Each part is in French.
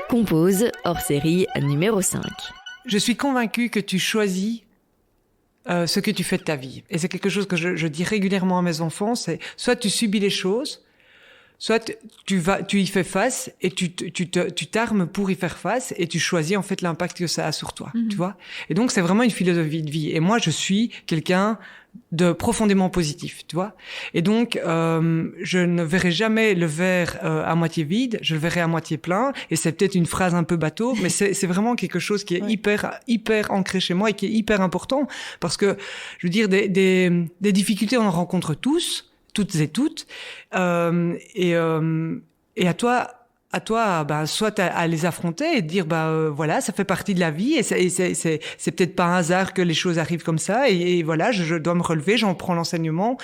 Compose, hors série numéro 5. Je suis convaincue que tu choisis ce que tu fais de ta vie. Et c'est quelque chose que je dis régulièrement à mes enfants, c'est soit tu subis les choses, soit tu y fais face et tu t'armes pour y faire face et tu choisis en fait l'impact que ça a sur toi, tu vois. Et donc c'est vraiment une philosophie de vie. Et moi je suis quelqu'un de profondément positif, tu vois. Et donc je ne verrai jamais le verre à moitié vide, je le verrai à moitié plein. Et c'est peut-être une phrase un peu bateau, mais c'est vraiment quelque chose qui est hyper ancré chez moi et qui est hyper important parce que je veux dire des difficultés on en rencontre tous, toutes et toutes, et à toi, soit à les affronter et dire, voilà, ça fait partie de la vie et c'est peut-être pas un hasard que les choses arrivent comme ça et voilà, je dois me relever, j'en prends l'enseignement,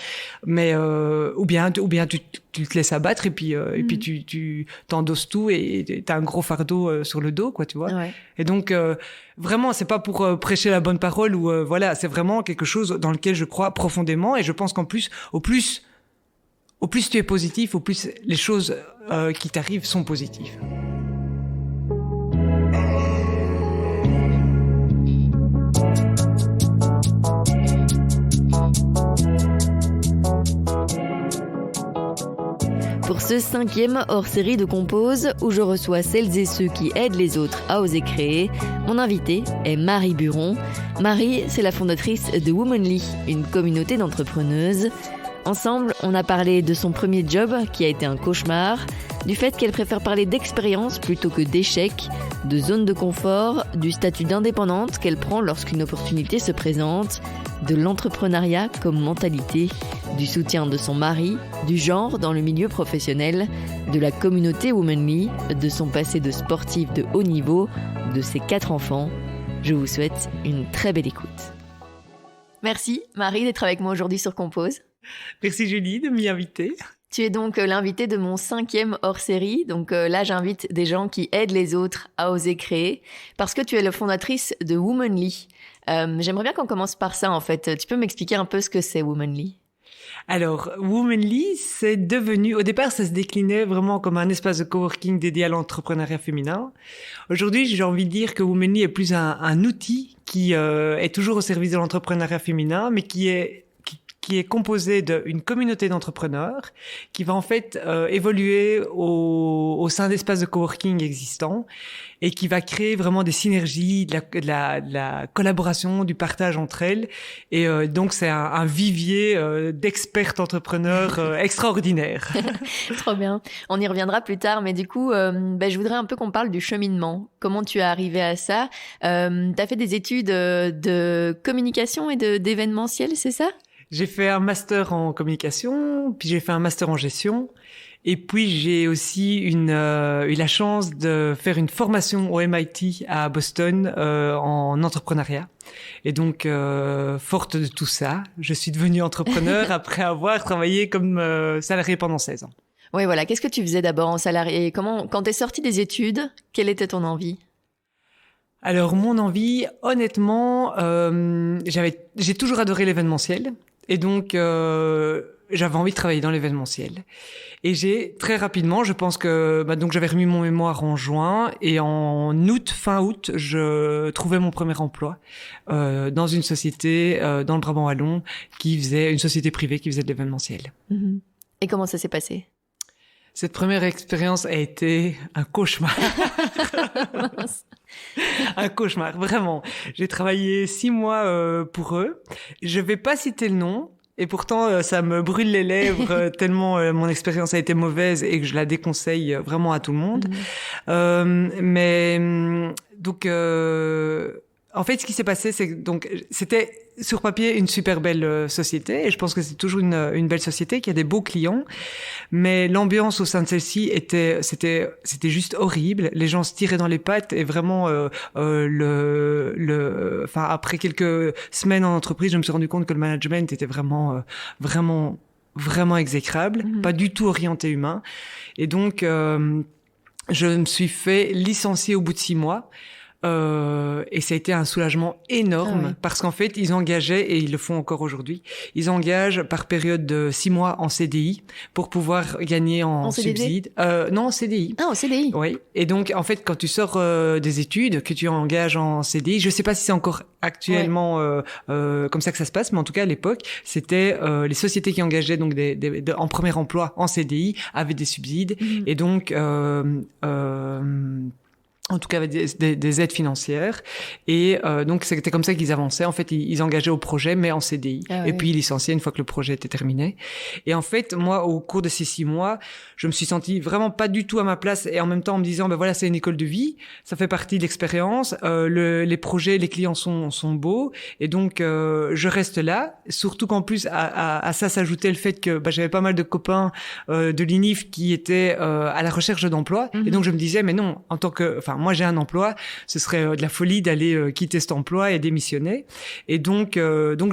mais ou bien tu te laisses abattre et puis tu t'endosses tout et t'as un gros fardeau sur le dos, quoi, tu vois. Ouais. Et donc vraiment, c'est pas pour prêcher la bonne parole ou voilà, c'est vraiment quelque chose dans lequel je crois profondément et je pense qu'en plus, au plus tu es positif, au plus les choses qui t'arrivent sont positives. Pour ce 5e hors-série de Compose, où je reçois celles et ceux qui aident les autres à oser créer, mon invitée est Marie Buron. Marie, c'est la fondatrice de Womanly, une communauté d'entrepreneuses. Ensemble, on a parlé de son premier job, qui a été un cauchemar, du fait qu'elle préfère parler d'expérience plutôt que d'échec, de zone de confort, du statut d'indépendante qu'elle prend lorsqu'une opportunité se présente, de l'entrepreneuriat comme mentalité, du soutien de son mari, du genre dans le milieu professionnel, de la communauté Womanly, de son passé de sportive de haut niveau, de ses 4 enfants. Je vous souhaite une très belle écoute. Merci Marie d'être avec moi aujourd'hui sur Compose. Merci Julie de m'y inviter. Tu es donc l'invitée de mon 5e hors-série. Donc là, j'invite des gens qui aident les autres à oser créer parce que tu es la fondatrice de Womanly. J'aimerais bien qu'on commence par ça en fait. Tu peux m'expliquer un peu ce que c'est Womanly ? Alors, Womanly, c'est devenu... Au départ, ça se déclinait vraiment comme un espace de coworking dédié à l'entrepreneuriat féminin. Aujourd'hui, j'ai envie de dire que Womanly est plus un outil qui est toujours au service de l'entrepreneuriat féminin, mais qui est composé d'une communauté d'entrepreneurs qui va en fait évoluer au sein d'espaces de coworking existants et qui va créer vraiment des synergies, de la collaboration, du partage entre elles. Et donc, c'est un vivier d'experts entrepreneurs extraordinaires. Trop bien. On y reviendra plus tard, mais du coup, je voudrais un peu qu'on parle du cheminement. Comment tu es arrivé à ça ? Tu as fait des études de communication et d'événementiel, c'est ça ? J'ai fait un master en communication, puis j'ai fait un master en gestion. Et puis, j'ai aussi eu la chance de faire une formation au MIT à Boston en entrepreneuriat. Et donc, forte de tout ça, je suis devenue entrepreneur après avoir travaillé comme salarié pendant 16 ans. Oui, voilà. Qu'est-ce que tu faisais d'abord en salarié ? Quand t'es sortie des études, quelle était ton envie ? Alors, mon envie, honnêtement, j'ai toujours adoré l'événementiel. Et donc, j'avais envie de travailler dans l'événementiel. Et j'ai très rapidement, je pense que donc j'avais remis mon mémoire en juin et en fin août, je trouvais mon premier emploi dans une société dans le Brabant wallon une société privée qui faisait de l'événementiel. Mmh. Et comment ça s'est passé ? Cette première expérience a été un cauchemar. Un cauchemar, vraiment. J'ai travaillé 6 mois pour eux. Je vais pas citer le nom. Et pourtant, ça me brûle les lèvres tellement mon expérience a été mauvaise et que je la déconseille vraiment à tout le monde. Donc, en fait, ce qui s'est passé, c'est que c'était sur papier une super belle société et je pense que c'est toujours une belle société qui a des beaux clients, mais l'ambiance au sein de celle-ci c'était juste horrible. Les gens se tiraient dans les pattes et vraiment après quelques semaines en entreprise, je me suis rendu compte que le management était vraiment exécrable, pas du tout orienté humain. Et donc je me suis fait licencier au bout de 6 mois. Et ça a été un soulagement énorme Ah oui. parce qu'en fait, ils engageaient, et ils le font encore aujourd'hui, ils engagent par période de 6 mois en CDI pour pouvoir gagner en CDD? subside. Non, en CDI. Ah, au CDI. Oui. Et donc, en fait, quand tu sors des études, que tu engages en CDI, je sais pas si c'est encore actuellement comme ça que ça se passe, mais en tout cas, à l'époque, c'était les sociétés qui engageaient donc en premier emploi en CDI avaient des subsides. Et donc, en tout cas avec des aides financières, et donc c'était comme ça qu'ils avançaient. En fait, ils engageaient au projet mais en CDI, et puis ils licenciaient une fois que le projet était terminé. Et en fait, moi, au cours de ces 6 mois, je me suis sentie vraiment pas du tout à ma place, et en même temps en me disant ben voilà, c'est une école de vie, ça fait partie de l'expérience, les projets, les clients sont beaux, et donc je reste là, surtout qu'en plus à ça s'ajoutait le fait que j'avais pas mal de copains de l'INIF qui étaient à la recherche d'emploi, et donc je me disais mais non, en tant que moi j'ai un emploi, ce serait de la folie d'aller quitter cet emploi et démissionner. Et donc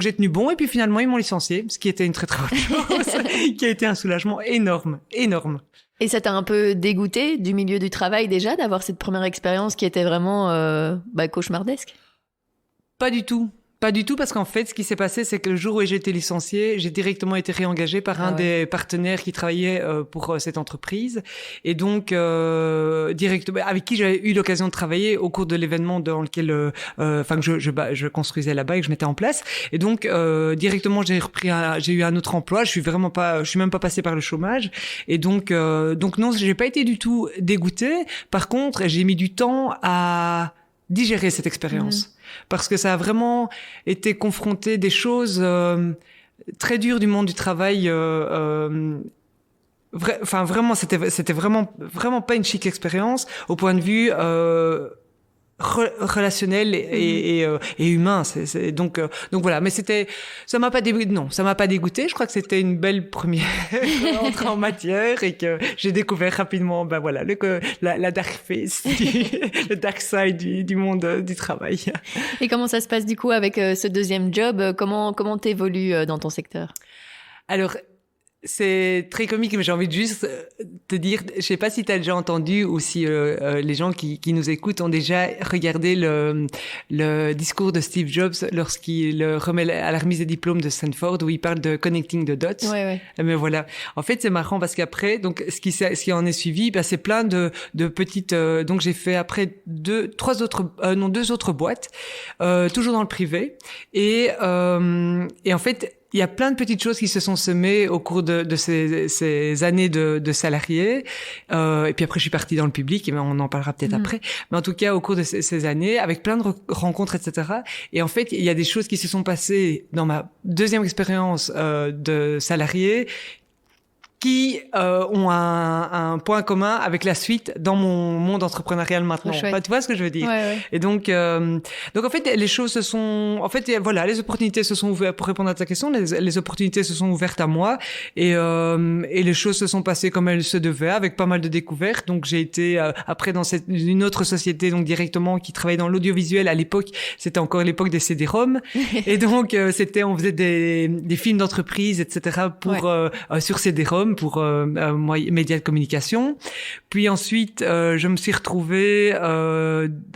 j'ai tenu bon, et puis finalement ils m'ont licencié, ce qui était une très très bonne chose, qui a été un soulagement énorme. Et ça t'a un peu dégoûté du milieu du travail déjà, d'avoir cette première expérience qui était vraiment cauchemardesque? Pas du tout. Pas du tout, parce qu'en fait, ce qui s'est passé, c'est que le jour où j'ai été licenciée, j'ai directement été réengagée par un des partenaires qui travaillait pour cette entreprise. Et donc, directement, avec qui j'avais eu l'occasion de travailler au cours de l'événement dans lequel, que je construisais là-bas et que je mettais en place. Et donc, directement, j'ai eu un autre emploi. Je suis même pas passée par le chômage. Et donc non, j'ai pas été du tout dégoûtée. Par contre, j'ai mis du temps à digérer cette expérience. Parce que ça a vraiment été confronté des choses très dures du monde du travail. Vraiment, c'était vraiment pas une chic expérience au point de vue relationnel et humain. Donc voilà. Mais ça m'a pas dégoûté. Je crois que c'était une belle première entrée en matière, et que j'ai découvert rapidement, la dark face, le dark side du monde du travail. Et comment ça se passe du coup avec ce deuxième job? Comment t'évolues dans ton secteur? Alors, c'est très comique, mais j'ai envie de juste te dire, je sais pas si tu as déjà entendu, ou si les gens qui nous écoutent ont déjà regardé le discours de Steve Jobs lorsqu'il remet à la remise des diplômes de Stanford, où il parle de connecting the dots. Ouais. Mais voilà. En fait, c'est marrant parce qu'après, donc ce qui en est suivi, c'est plein de petites. Donc j'ai fait après deux autres boîtes, toujours dans le privé, et en fait, il y a plein de petites choses qui se sont semées au cours de ces années de salarié. Et puis après, je suis partie dans le public, et on en parlera peut-être après. Mais en tout cas, au cours de ces années, avec plein de rencontres, etc. Et en fait, il y a des choses qui se sont passées dans ma deuxième expérience de salarié qui ont un point commun avec la suite dans mon monde entrepreneurial maintenant. Tu vois ce que je veux dire? Ouais. Et donc en fait, les choses les opportunités se sont ouvertes. Pour répondre à ta question, les opportunités se sont ouvertes à moi, et les choses se sont passées comme elles se devaient, avec pas mal de découvertes. Donc j'ai été après dans une autre société, donc directement, qui travaillait dans l'audiovisuel. À l'époque, c'était encore l'époque des CD-ROM, et donc on faisait des films d'entreprise, etc. sur CD-ROM, pour médias de communication. Puis ensuite, je me suis retrouvée,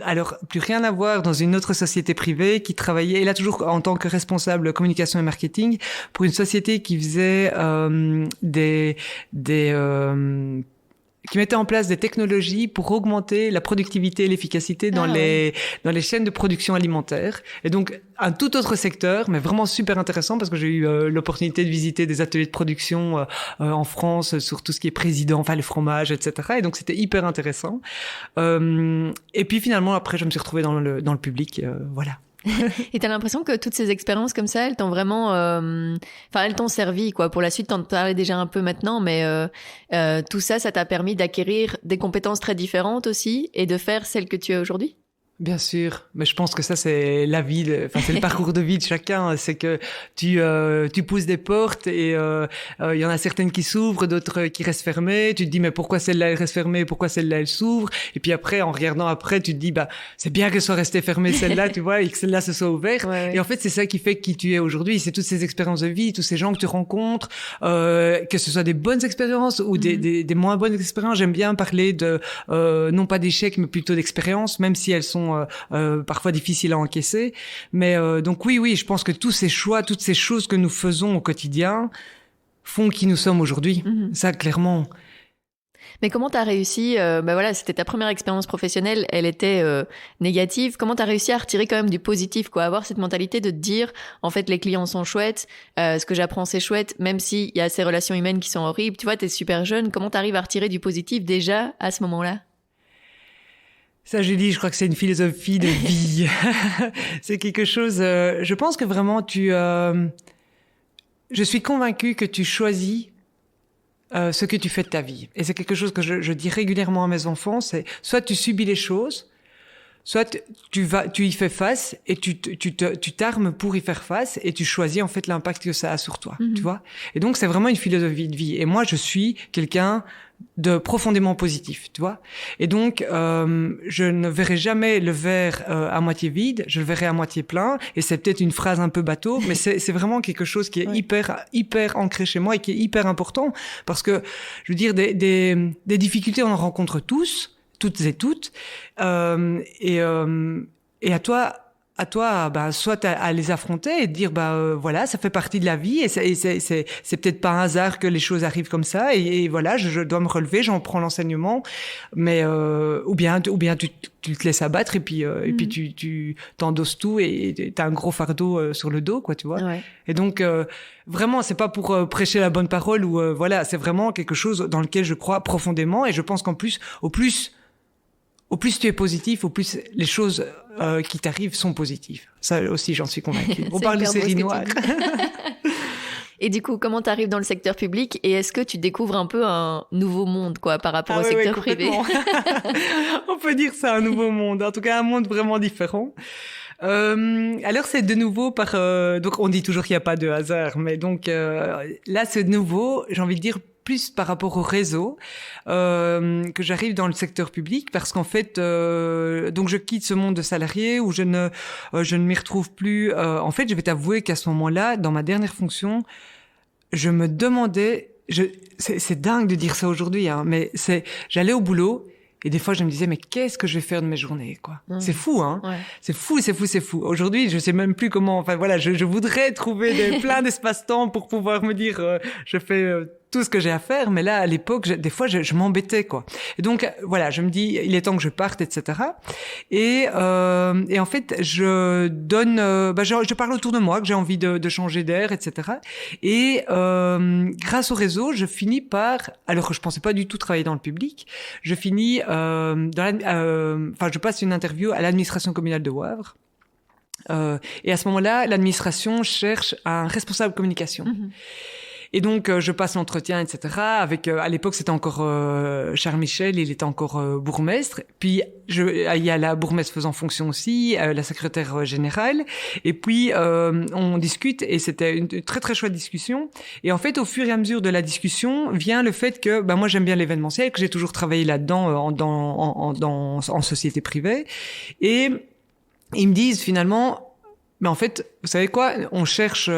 alors plus rien à voir, dans une autre société privée qui travaillait, et là toujours en tant que responsable communication et marketing, pour une société qui faisait qui mettait en place des technologies pour augmenter la productivité et l'efficacité dans les chaînes de production alimentaire. Et donc, un tout autre secteur, mais vraiment super intéressant, parce que j'ai eu l'opportunité de visiter des ateliers de production en France sur tout ce qui est président, le fromage, etc. Et donc, c'était hyper intéressant. Et puis, finalement, après, je me suis retrouvée dans le public. Voilà. Et t'as l'impression que toutes ces expériences comme ça, elles t'ont vraiment, elles t'ont servi, quoi. Pour la suite, t'en parlais déjà un peu maintenant, mais tout ça, ça t'a permis d'acquérir des compétences très différentes aussi, et de faire celles que tu as aujourd'hui? Bien sûr, mais je pense que ça, c'est la vie, c'est le parcours de vie de chacun. C'est que tu pousses des portes, et il y en a certaines qui s'ouvrent, d'autres qui restent fermées. Tu te dis mais pourquoi celle-là elle reste fermée, pourquoi celle-là elle s'ouvre? Et puis après, en regardant après, tu te dis c'est bien qu'elle soit restée fermée celle-là, tu vois, et que celle-là se soit ouverte. Ouais. Et en fait, c'est ça qui fait qui tu es aujourd'hui. C'est toutes ces expériences de vie, tous ces gens que tu rencontres, que ce soit des bonnes expériences ou des moins bonnes expériences. J'aime bien parler de non pas d'échecs, mais plutôt d'expériences, même si elles sont sont parfois difficiles à encaisser. Mais donc oui, je pense que tous ces choix, toutes ces choses que nous faisons au quotidien font qui nous sommes aujourd'hui. Ça, clairement. Mais comment t'as réussi, voilà, c'était ta première expérience professionnelle, elle était négative. Comment t'as réussi à retirer quand même du positif, quoi, avoir cette mentalité de te dire, en fait, les clients sont chouettes, ce que j'apprends c'est chouette, même s'il y a ces relations humaines qui sont horribles. Tu vois, t'es super jeune. Comment t'arrives à retirer du positif déjà à ce moment-là? Ça, Julie, je crois que c'est une philosophie de vie. C'est quelque chose. Je pense que vraiment, je suis convaincue que tu choisis ce que tu fais de ta vie. Et c'est quelque chose que je dis régulièrement à mes enfants, c'est soit tu subis les choses, soit tu y fais face et tu t'armes pour y faire face et tu choisis en fait l'impact que ça a sur toi, tu vois. Et donc c'est vraiment une philosophie de vie. Et moi je suis quelqu'un de profondément positif, tu vois. Et donc je ne verrai jamais le verre à moitié vide, je le verrai à moitié plein. Et c'est peut-être une phrase un peu bateau, mais c'est vraiment quelque chose qui est hyper ancré chez moi et qui est hyper important parce que je veux dire des difficultés on en rencontre tous, toutes et toutes, et à toi, soit à les affronter et te dire, voilà, ça fait partie de la vie et c'est peut-être pas un hasard que les choses arrivent comme ça et voilà, je dois me relever, j'en prends l'enseignement, mais ou bien tu te laisses abattre et puis tu t'endosses tout et t'as un gros fardeau sur le dos, quoi, tu vois. Ouais. Et donc vraiment, c'est pas pour prêcher la bonne parole ou voilà, c'est vraiment quelque chose dans lequel je crois profondément et je pense qu'en plus, au plus tu es positif, au plus les choses qui t'arrivent sont positives. Ça aussi, j'en suis convaincue. On parle de séries noires. Et du coup, comment t'arrives dans le secteur public et est-ce que tu découvres un peu un nouveau monde, quoi, par rapport au secteur privé? On peut dire ça, un nouveau monde. En tout cas, un monde vraiment différent. Alors c'est de nouveau donc on dit toujours qu'il n'y a pas de hasard, mais donc là c'est de nouveau, j'ai envie de dire plus par rapport au réseau que j'arrive dans le secteur public parce qu'en fait donc je quitte ce monde de salarié où je ne m'y retrouve plus. En fait, je vais t'avouer qu'à ce moment-là, dans ma dernière fonction, je me demandais, c'est dingue de dire ça aujourd'hui, hein, mais j'allais au boulot. Et des fois, je me disais, mais qu'est-ce que je vais faire de mes journées, quoi. C'est fou, hein. Ouais. C'est fou. Aujourd'hui, je sais même plus comment, enfin voilà, je voudrais trouver plein d'espace-temps pour pouvoir me dire, je fais tout ce que j'ai à faire. Mais là, à l'époque, des fois, je m'embêtais, quoi. Et donc, voilà, je me dis, il est temps que je parte, etc. Et en fait, je donne, je parle autour de moi que j'ai envie de changer d'air, etc. Et grâce au réseau, je finis par, alors que je pensais pas du tout travailler dans le public, je finis je passe une interview à l'administration communale de Wavre. Et à ce moment-là, l'administration cherche un responsable communication. Et donc, je passe l'entretien, etc. Avec, à l'époque, c'était encore Charles Michel, il était encore bourgmestre. Puis, il y a la bourgmestre faisant fonction aussi, la secrétaire générale. Et puis, on discute et c'était une très très chouette discussion. Et en fait, au fur et à mesure de la discussion, vient le fait que, moi, j'aime bien l'événementiel, que j'ai toujours travaillé là-dedans en société privée. Et ils me disent finalement. Mais en fait, vous savez quoi? On cherche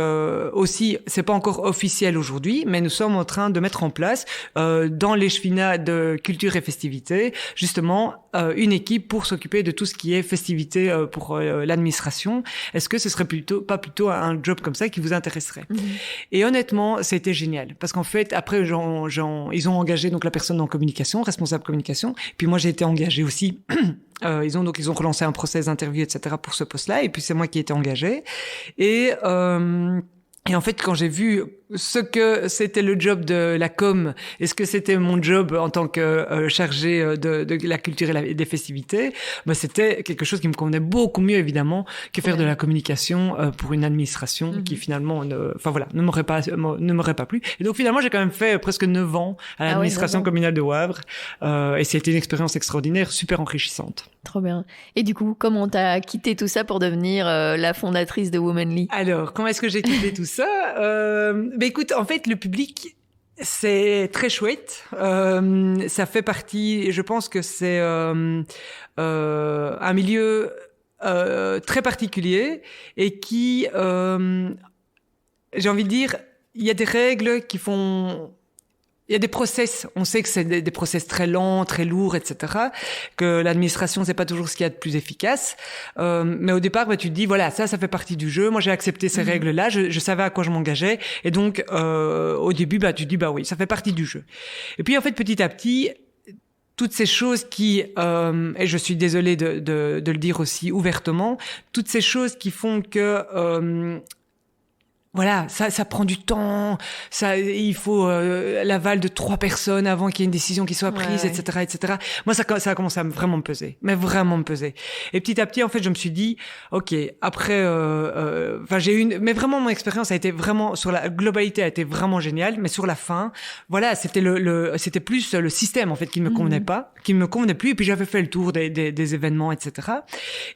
aussi, c'est pas encore officiel aujourd'hui, mais nous sommes en train de mettre en place dans les chevilats de culture et festivités, justement une équipe pour s'occuper de tout ce qui est festivité pour l'administration. Est-ce que ce serait pas plutôt un job comme ça qui vous intéresserait? Et honnêtement, c'était génial parce qu'en fait, après, ils ont engagé donc la personne en communication, responsable communication. Puis moi, j'ai été engagée aussi. Ils ont relancé un process d'interview, etc. pour ce poste-là. Et puis c'est moi qui ai été engagée. Et en fait, quand j'ai vu ce que c'était le job de la com et ce que c'était mon job en tant que chargé de la culture et des festivités, c'était quelque chose qui me convenait beaucoup mieux évidemment que faire de la communication pour une administration qui finalement ne m'aurait pas plu. Et donc finalement, j'ai quand même fait presque 9 ans à l'administration communale de Wavre et c'était une expérience extraordinaire, super enrichissante. Trop bien. Et du coup, comment t'as quitté tout ça pour devenir la fondatrice de Womanly? Alors, comment est-ce que j'ai quitté tout ça? Écoute, en fait, le public, c'est très chouette. Ça fait partie, je pense que c'est un milieu très particulier et qui, j'ai envie de dire, il y a des règles qui font il y a des process. On sait que c'est des process très lents, très lourds, etc. Que l'administration, c'est pas toujours ce qu'il y a de plus efficace. Mais au départ, tu te dis, voilà, ça fait partie du jeu. Moi, j'ai accepté ces règles-là. Je savais à quoi je m'engageais. Et donc, au début, tu te dis, oui, ça fait partie du jeu. Et puis, en fait, petit à petit, toutes ces choses qui, et je suis désolée de le dire aussi ouvertement, toutes ces choses qui font que voilà, ça prend du temps. Il faut l'aval de 3 personnes avant qu'il y ait une décision qui soit prise, etc., etc. Moi, ça a commencé à vraiment me peser, mais vraiment me peser. Et petit à petit, en fait, je me suis dit, ok, après, mais vraiment mon expérience a été vraiment sur la globalité a été vraiment géniale, mais sur la fin, voilà, c'était c'était plus le système en fait qui me convenait pas, qui me convenait plus. Et puis j'avais fait le tour des événements, etc.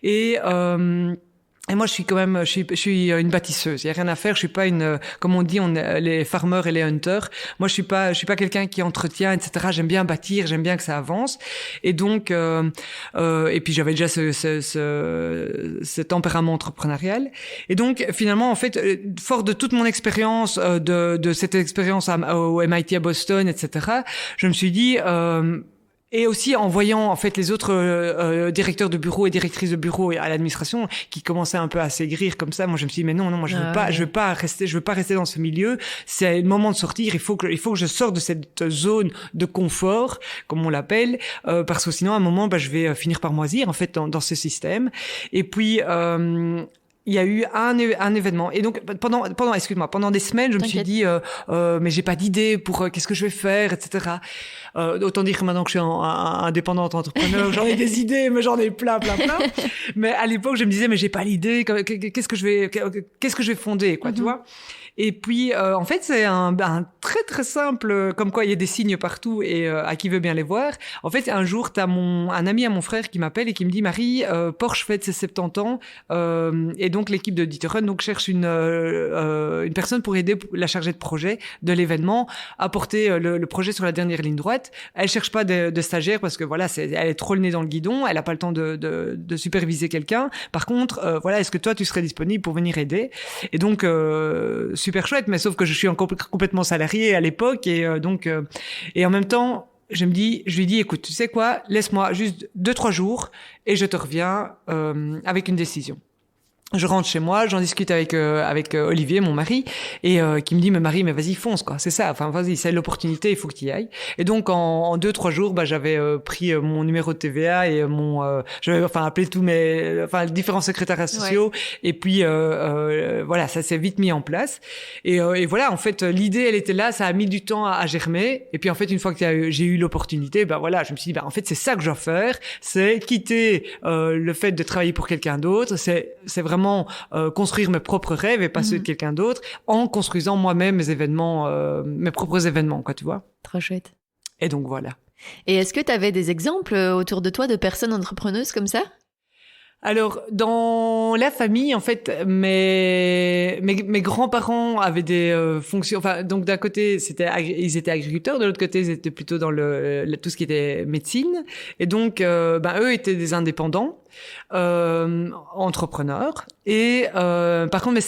Et moi, je suis quand même, je suis une bâtisseuse. Il y a rien à faire. Je suis pas comme on dit, les farmers et les hunters. Moi, je suis pas quelqu'un qui entretient, etc. J'aime bien bâtir, j'aime bien que ça avance. Et donc, et puis j'avais déjà ce tempérament entrepreneurial. Et donc, finalement, en fait, fort de toute mon expérience, de cette expérience au MIT à Boston, etc., je me suis dit, et aussi en voyant en fait les autres directeurs de bureau et directrices de bureau à l'administration qui commençaient un peu à s'aigrir comme ça, moi je me suis dit mais non, moi je veux pas rester dans ce milieu. C'est le moment de sortir. Il faut que je sorte de cette zone de confort, comme on l'appelle, parce que sinon à un moment je vais finir par moisir en fait dans ce système. Et puis il y a eu un événement. Et donc, pendant des semaines, je me suis dit, mais j'ai pas d'idée pour qu'est-ce que je vais faire, etc. Autant dire que maintenant que je suis indépendante entrepreneur, j'en ai des idées, mais j'en ai plein. Mais à l'époque, je me disais, mais j'ai pas l'idée, qu'est-ce que je vais fonder, quoi, tu vois? Et puis, en fait, c'est un très très simple, comme quoi il y a des signes partout et à qui veut bien les voir. En fait, un jour, t'as un ami à mon frère qui m'appelle et qui me dit, Marie, Porsche fête ses 70 ans, et donc l'équipe de Dieter Run donc cherche une personne pour aider la chargée de projet de l'événement à porter le projet sur la dernière ligne droite. Elle cherche pas de stagiaire parce que voilà, elle est trop le nez dans le guidon, elle a pas le temps de superviser quelqu'un. Par contre, voilà, est-ce que toi tu serais disponible pour venir aider? Et donc super chouette, mais sauf que je suis complètement salarié à l'époque et donc et en même temps je lui dis écoute, tu sais quoi, laisse-moi juste 2-3 jours et je te reviens avec une décision. Je rentre chez moi, j'en discute avec Olivier, mon mari, et qui me dit mais Marie, mais vas-y fonce quoi, c'est ça, enfin vas-y, c'est l'opportunité, il faut que tu y ailles. Et donc en 2-3 jours, j'avais pris mon numéro de TVA et j'avais appelé tous mes différents secrétariats sociaux et puis voilà, ça s'est vite mis en place. Et voilà, en fait l'idée elle était là, ça a mis du temps à germer. Et puis en fait une fois que j'ai eu l'opportunité, voilà, je me suis dit en fait c'est ça que je dois faire, c'est quitter le fait de travailler pour quelqu'un d'autre, c'est vraiment construire mes propres rêves et pas ceux de quelqu'un d'autre en construisant moi-même mes propres événements, quoi, tu vois. Trop chouette. Et donc voilà. Et est-ce que tu avais des exemples autour de toi de personnes entrepreneuses comme ça? Alors, dans la famille, en fait, mes grands-parents avaient des fonctions. Enfin, donc d'un côté, ils étaient agriculteurs, de l'autre côté, ils étaient plutôt dans tout ce qui était médecine. Et donc, eux étaient des indépendants, entrepreneurs. Et par contre,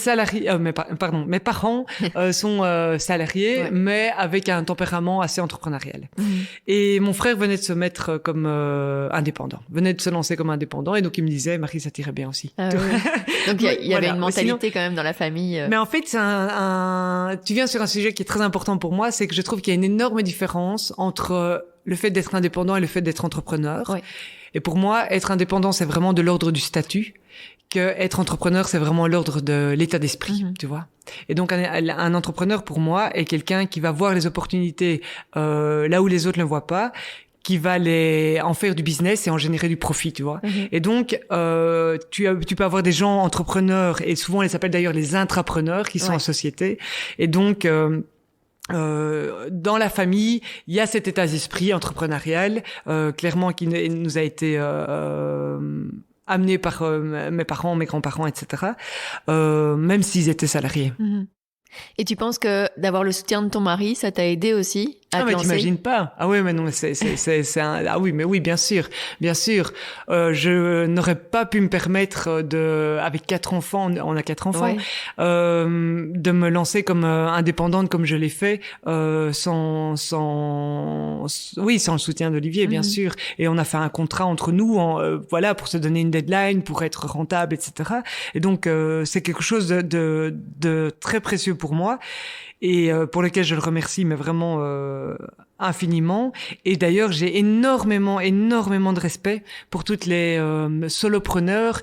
mes parents sont salariés, mais avec un tempérament assez entrepreneurial. Et mon frère venait de se mettre comme indépendant, venait de se lancer comme indépendant, et donc il me disait Marie, ça t'irait bien aussi. Ah, oui. Donc il y avait une mentalité quand même dans la famille. Mais en fait, tu viens sur un sujet qui est très important pour moi, c'est que je trouve qu'il y a une énorme différence entre le fait d'être indépendant et le fait d'être entrepreneur. Ouais. Et pour moi, être indépendant, c'est vraiment de l'ordre du statut, que être entrepreneur, c'est vraiment l'ordre de l'état d'esprit, tu vois. Et donc un entrepreneur, pour moi, est quelqu'un qui va voir les opportunités là où les autres ne le voient pas, qui va en faire du business et en générer du profit, tu vois. Et donc, tu peux avoir des gens entrepreneurs, et souvent on les appelle d'ailleurs les intrapreneurs, qui sont en société. Et donc, dans la famille, il y a cet état d'esprit entrepreneurial, clairement, qui nous a été amené par mes parents, mes grands-parents, etc., même s'ils étaient salariés. Et tu penses que d'avoir le soutien de ton mari, ça t'a aidé aussi à te mais lancer? t'imagines pas. Ah ouais, mais non, c'est un, ah oui, mais oui, bien sûr, bien sûr. Je n'aurais pas pu me permettre avec 4 enfants, on a 4 enfants, Ouais. de me lancer comme indépendante comme je l'ai fait, oui, sans le soutien d'Olivier, bien sûr. Et on a fait un contrat entre nous, voilà, pour se donner une deadline, pour être rentable, etc. Et donc, c'est quelque chose de très précieux pour moi. Et pour lequel je le remercie, mais vraiment infiniment. Et d'ailleurs, j'ai énormément de respect pour toutes les solopreneurs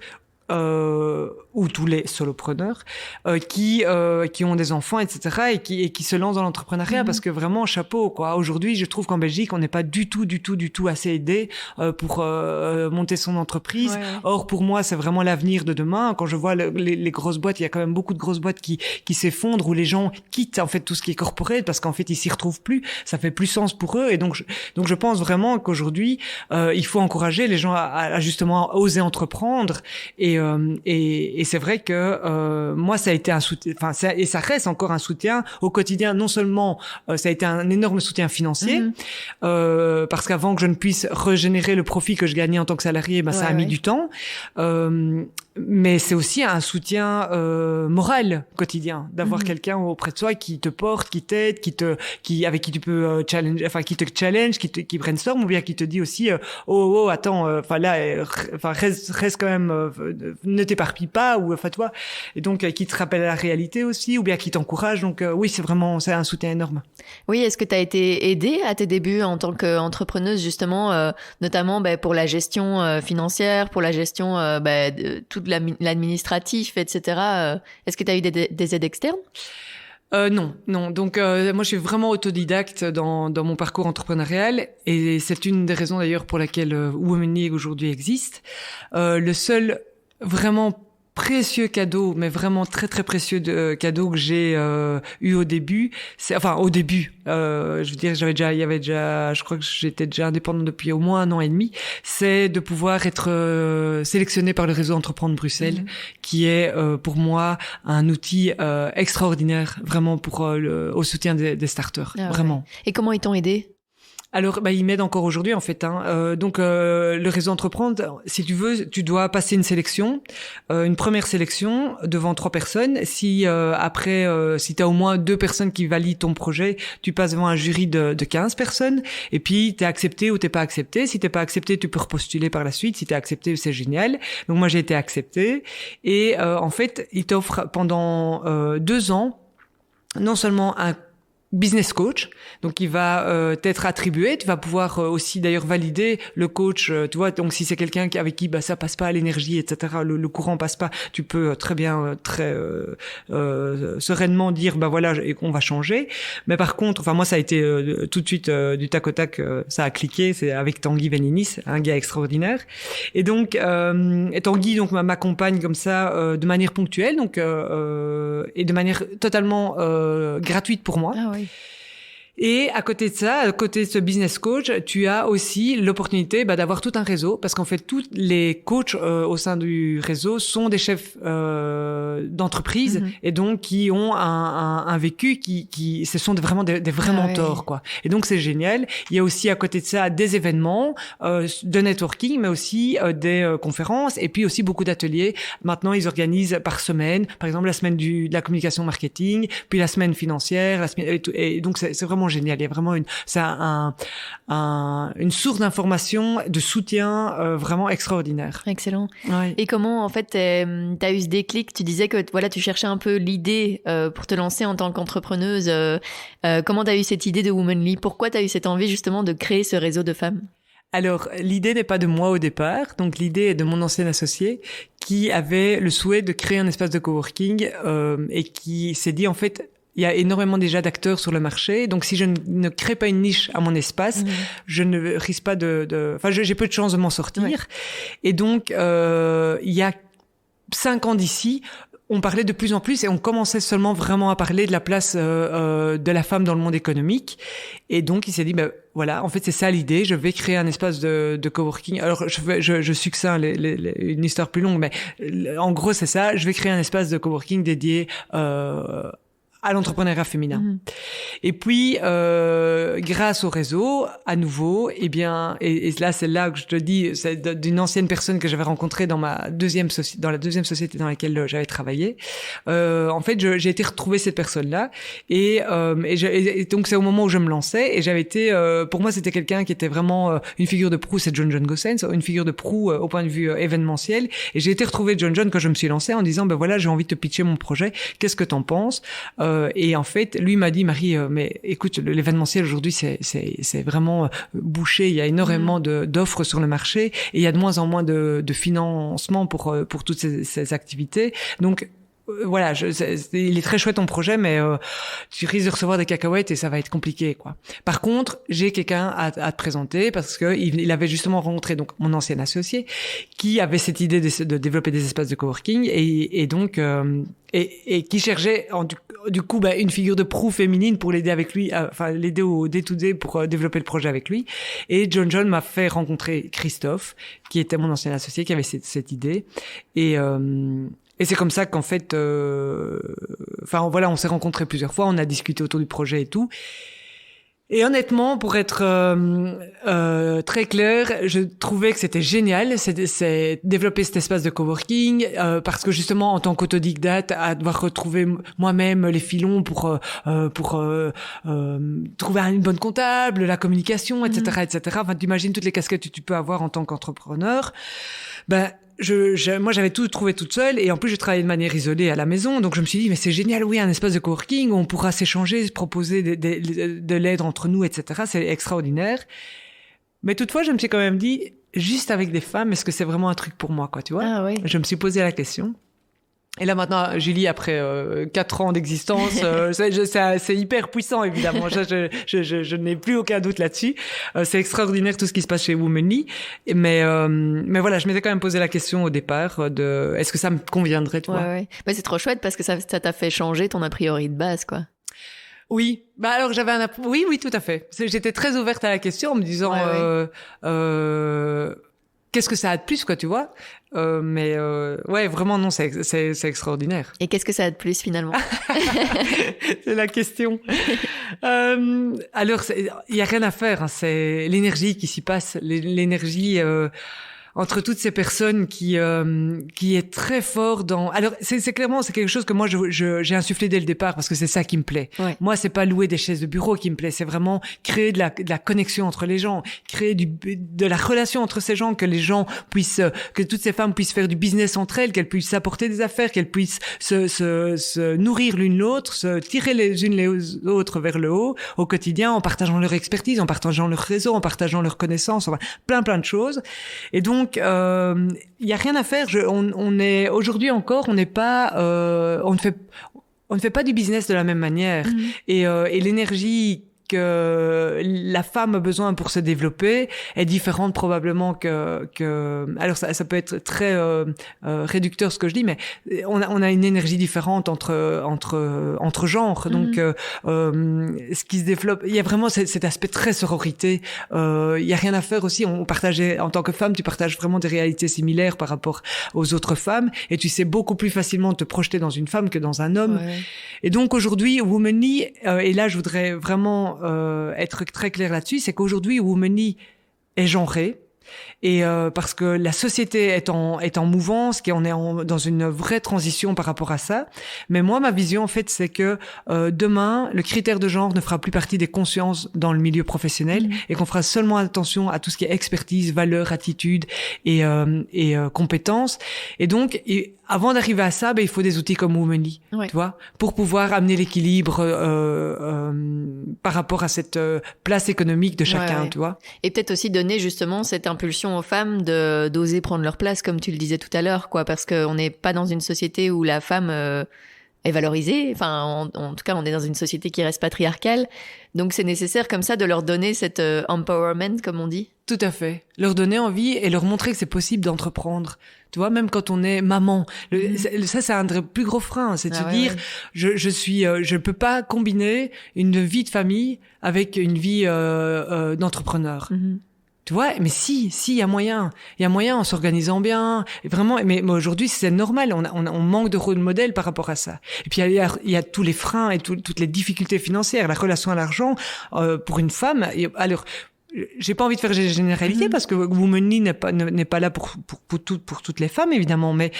ou tous les solopreneurs qui ont des enfants, etc. et qui se lancent dans l'entrepreneuriat parce que vraiment chapeau quoi. Aujourd'hui, je trouve qu'en Belgique, on n'est pas du tout assez aidé pour monter son entreprise. Ouais. Or pour moi, c'est vraiment l'avenir de demain. Quand je vois les grosses boîtes, il y a quand même beaucoup de grosses boîtes qui s'effondrent où les gens quittent en fait tout ce qui est corporate parce qu'en fait ils s'y retrouvent plus. Ça fait plus sens pour eux et donc je pense vraiment qu'aujourd'hui il faut encourager les gens à justement oser entreprendre et c'est vrai que moi ça a été un soutien, et ça reste encore un soutien au quotidien. Non seulement ça a été un énorme soutien financier parce qu'avant que je ne puisse régénérer le profit que je gagnais en tant que salarié, ça a mis du temps. Mais c'est aussi un soutien moral quotidien d'avoir quelqu'un auprès de soi qui te porte, qui t'aide, avec qui tu peux qui te challenge, qui brainstorm ou bien qui te dit aussi attends reste quand même ne t'éparpille pas ou toi et donc qui te rappelle la réalité aussi ou bien qui t'encourage. Donc oui, c'est un soutien énorme. Oui, est-ce que tu as été aidée à tes débuts en tant qu'entrepreneuse justement notamment pour la gestion financière, pour la gestion de tout l'administratif, etc. Est-ce que tu as eu des aides externes? Non. Donc moi je suis vraiment autodidacte dans mon parcours entrepreneurial et c'est une des raisons d'ailleurs pour laquelle Women League aujourd'hui existe. Le seul vraiment précieux cadeau, mais vraiment très très précieux cadeau que j'ai eu au début, je veux dire, je crois que j'étais déjà indépendante depuis au moins 1 an et demi, c'est de pouvoir être sélectionnée par le réseau Entreprendre Bruxelles, qui est pour moi un outil extraordinaire, vraiment au soutien des starters, vraiment. Ouais. Et comment ils t'ont aidé? Alors, il m'aide encore aujourd'hui en fait. Donc, le réseau Entreprendre, si tu veux, tu dois passer une sélection, une première sélection devant 3 personnes. Si après, si t'as au moins 2 personnes qui valident ton projet, tu passes devant un jury de 15 personnes. Et puis, t'es accepté ou t'es pas accepté. Si t'es pas accepté, tu peux repostuler par la suite. Si t'es accepté, c'est génial. Donc moi, j'ai été acceptée. Et en fait, ils t'offrent pendant 2 ans non seulement un business coach, donc il va t'être attribué, tu vas pouvoir aussi d'ailleurs valider le coach, tu vois, donc si c'est quelqu'un avec qui ça passe pas à l'énergie, etc., le courant passe pas, tu peux très bien, très sereinement dire voilà, on va changer. Mais par contre, moi ça a été tout de suite du tac au tac, ça a cliqué, c'est avec Tanguy Véninis, un gars extraordinaire. Et donc Tanguy donc m'accompagne comme ça de manière ponctuelle, donc et de manière totalement gratuite pour moi. Ah oui. Et à côté de ça, à côté de ce business coach, tu as aussi l'opportunité d'avoir tout un réseau, parce qu'en fait, tous les coachs au sein du réseau sont des chefs d'entreprise et donc qui ont un vécu qui ce sont vraiment des vrais mentors, quoi. Et donc c'est génial. Il y a aussi à côté de ça des événements de networking, mais aussi des conférences et puis aussi beaucoup d'ateliers. Maintenant, ils organisent par semaine, par exemple la semaine de la communication marketing, puis la semaine financière, et donc c'est vraiment génial. Il y a vraiment une source d'information, de soutien vraiment extraordinaire. Excellent. Ouais. Et comment, en fait, t'as eu ce déclic? Tu disais que voilà, tu cherchais un peu l'idée pour te lancer en tant qu'entrepreneuse. Comment t'as eu cette idée de Womanly? Pourquoi t'as eu cette envie justement de créer ce réseau de femmes? Alors, l'idée n'est pas de moi au départ. Donc, l'idée est de mon ancien associé qui avait le souhait de créer un espace de coworking et qui s'est dit, en fait, il y a énormément déjà d'acteurs sur le marché. Donc, si je ne crée pas une niche à mon espace, je ne risque pas j'ai peu de chances de m'en sortir. Ouais. Et donc, il y a 5 ans d'ici, on parlait de plus en plus et on commençait seulement vraiment à parler de la place de la femme dans le monde économique. Et donc, il s'est dit, voilà, en fait, c'est ça l'idée. Je vais créer un espace de coworking. Alors, je succincte une histoire plus longue, mais en gros, c'est ça. Je vais créer un espace de coworking dédié à l'entrepreneuriat féminin. Et puis, grâce au réseau, à nouveau, et là, c'est là que je te dis, c'est d'une ancienne personne que j'avais rencontrée dans la deuxième société dans laquelle j'avais travaillé. En fait, j'ai été retrouver cette personne-là, et donc c'est au moment où je me lançais, et j'avais été, pour moi, c'était quelqu'un qui était vraiment une figure de proue, c'est John Gossens, une figure de proue au point de vue événementiel. Et j'ai été retrouver John quand je me suis lancée en disant, ben voilà, j'ai envie de te pitcher mon projet. Qu'est-ce que t'en penses? Et en fait, lui m'a dit, Marie, mais écoute, l'événementiel aujourd'hui, c'est vraiment bouché. Il y a énormément d'offres sur le marché et il y a de moins en moins de financement pour toutes ces activités. Donc, voilà, il est très chouette ton projet, mais tu risques de recevoir des cacahuètes et ça va être compliqué, quoi. Par contre, j'ai quelqu'un à te présenter parce que il avait justement rencontré donc mon ancien associé qui avait cette idée de développer des espaces de coworking et donc et qui cherchait du coup une figure de proue féminine pour l'aider avec lui, l'aider au day-to-day pour développer le projet avec lui. Et John m'a fait rencontrer Christophe, qui était mon ancien associé, qui avait cette idée. Et c'est comme ça qu'en fait, voilà, on s'est rencontrés plusieurs fois, on a discuté autour du projet et tout. Et honnêtement, pour être très clair, je trouvais que c'était génial, c'est développer cet espace de coworking, parce que justement, en tant qu'autodidacte, à devoir retrouver moi-même les filons pour trouver une bonne comptable, la communication, etc., etc. Enfin, t'imagines toutes les casquettes que tu peux avoir en tant qu'entrepreneur. Moi, j'avais tout trouvé toute seule et en plus, je travaillais de manière isolée à la maison. Donc, je me suis dit, mais c'est génial, oui, un espace de coworking où on pourra s'échanger, se proposer de l'aide entre nous, etc. C'est extraordinaire. Mais toutefois, je me suis quand même dit, juste avec des femmes, est-ce que c'est vraiment un truc pour moi, quoi, tu vois? Ah oui. Je me suis posé la question. Et là maintenant, Julie, après 4 ans d'existence, c'est hyper puissant évidemment. Je n'ai plus aucun doute là-dessus. C'est extraordinaire tout ce qui se passe chez Womanly. Mais voilà, je m'étais quand même posé la question au départ de est-ce que ça me conviendrait, toi? Ouais. Bah, c'est trop chouette parce que ça t'a fait changer ton a priori de base, quoi. Oui, alors oui, tout à fait. J'étais très ouverte à la question en me disant qu'est-ce que ça a de plus, quoi, tu vois? Ouais, vraiment, non, c'est extraordinaire. Et qu'est-ce que ça a de plus, finalement? C'est la question. Alors, il y a rien à faire, hein, c'est l'énergie qui s'y passe, l'énergie, entre toutes ces personnes qui est très fort dans. Alors c'est clairement c'est quelque chose que moi j'ai insufflé dès le départ parce que c'est ça qui me plaît. Ouais. Moi c'est pas louer des chaises de bureau qui me plaît, c'est vraiment créer de la connexion entre les gens, créer de la relation entre ces gens, que les gens puissent que toutes ces femmes puissent faire du business entre elles, qu'elles puissent s'apporter des affaires, qu'elles puissent se nourrir l'une l'autre, se tirer les unes les autres vers le haut au quotidien en partageant leur expertise, en partageant leur réseau, en partageant leurs connaissances, enfin, plein de choses. Et donc il y a rien à faire. On est aujourd'hui encore, on n'est pas, on ne fait pas du business de la même manière. Et l'énergie que la femme a besoin pour se développer est différente probablement que alors ça peut être très réducteur ce que je dis, mais on a une énergie différente entre genres. Donc ce qui se développe, il y a vraiment cet aspect très sororité. Il y a rien à faire aussi. On partageait en tant que femme, tu partages vraiment des réalités similaires par rapport aux autres femmes, et tu sais beaucoup plus facilement te projeter dans une femme que dans un homme. Ouais. Et donc aujourd'hui, Womanly, et là je voudrais vraiment être très clair là-dessus, c'est qu'aujourd'hui Womanly est genré. Et parce que la société est en mouvance, qu'on est dans une vraie transition par rapport à ça. Mais moi, ma vision, en fait, c'est que demain, le critère de genre ne fera plus partie des consciences dans le milieu professionnel, et qu'on fera seulement attention à tout ce qui est expertise, valeur, attitude et compétences. Et donc, avant d'arriver à ça, il faut des outils comme Womanly, tu vois, pour pouvoir amener l'équilibre par rapport à cette place économique de chacun, tu vois. Et peut-être aussi donner justement cette impulsion aux femmes d'oser prendre leur place, comme tu le disais tout à l'heure, quoi, parce qu'on n'est pas dans une société où la femme est valorisée. Enfin, en tout cas, on est dans une société qui reste patriarcale. Donc, c'est nécessaire comme ça de leur donner cet empowerment, comme on dit. Tout à fait. Leur donner envie et leur montrer que c'est possible d'entreprendre. Tu vois, même quand on est maman. Ça, c'est un des plus gros freins. C'est de se dire, je peux pas combiner une vie de famille avec une vie d'entrepreneur. Tu Tu vois, mais si, il y a moyen en s'organisant bien, et vraiment. Mais aujourd'hui, c'est normal. On manque de rôle modèle par rapport à ça. Et puis il y a tous les freins et toutes les difficultés financières, la relation à l'argent pour une femme. Alors, j'ai pas envie de faire des généralités parce que Womanly n'est pas là pour toutes les femmes évidemment, mais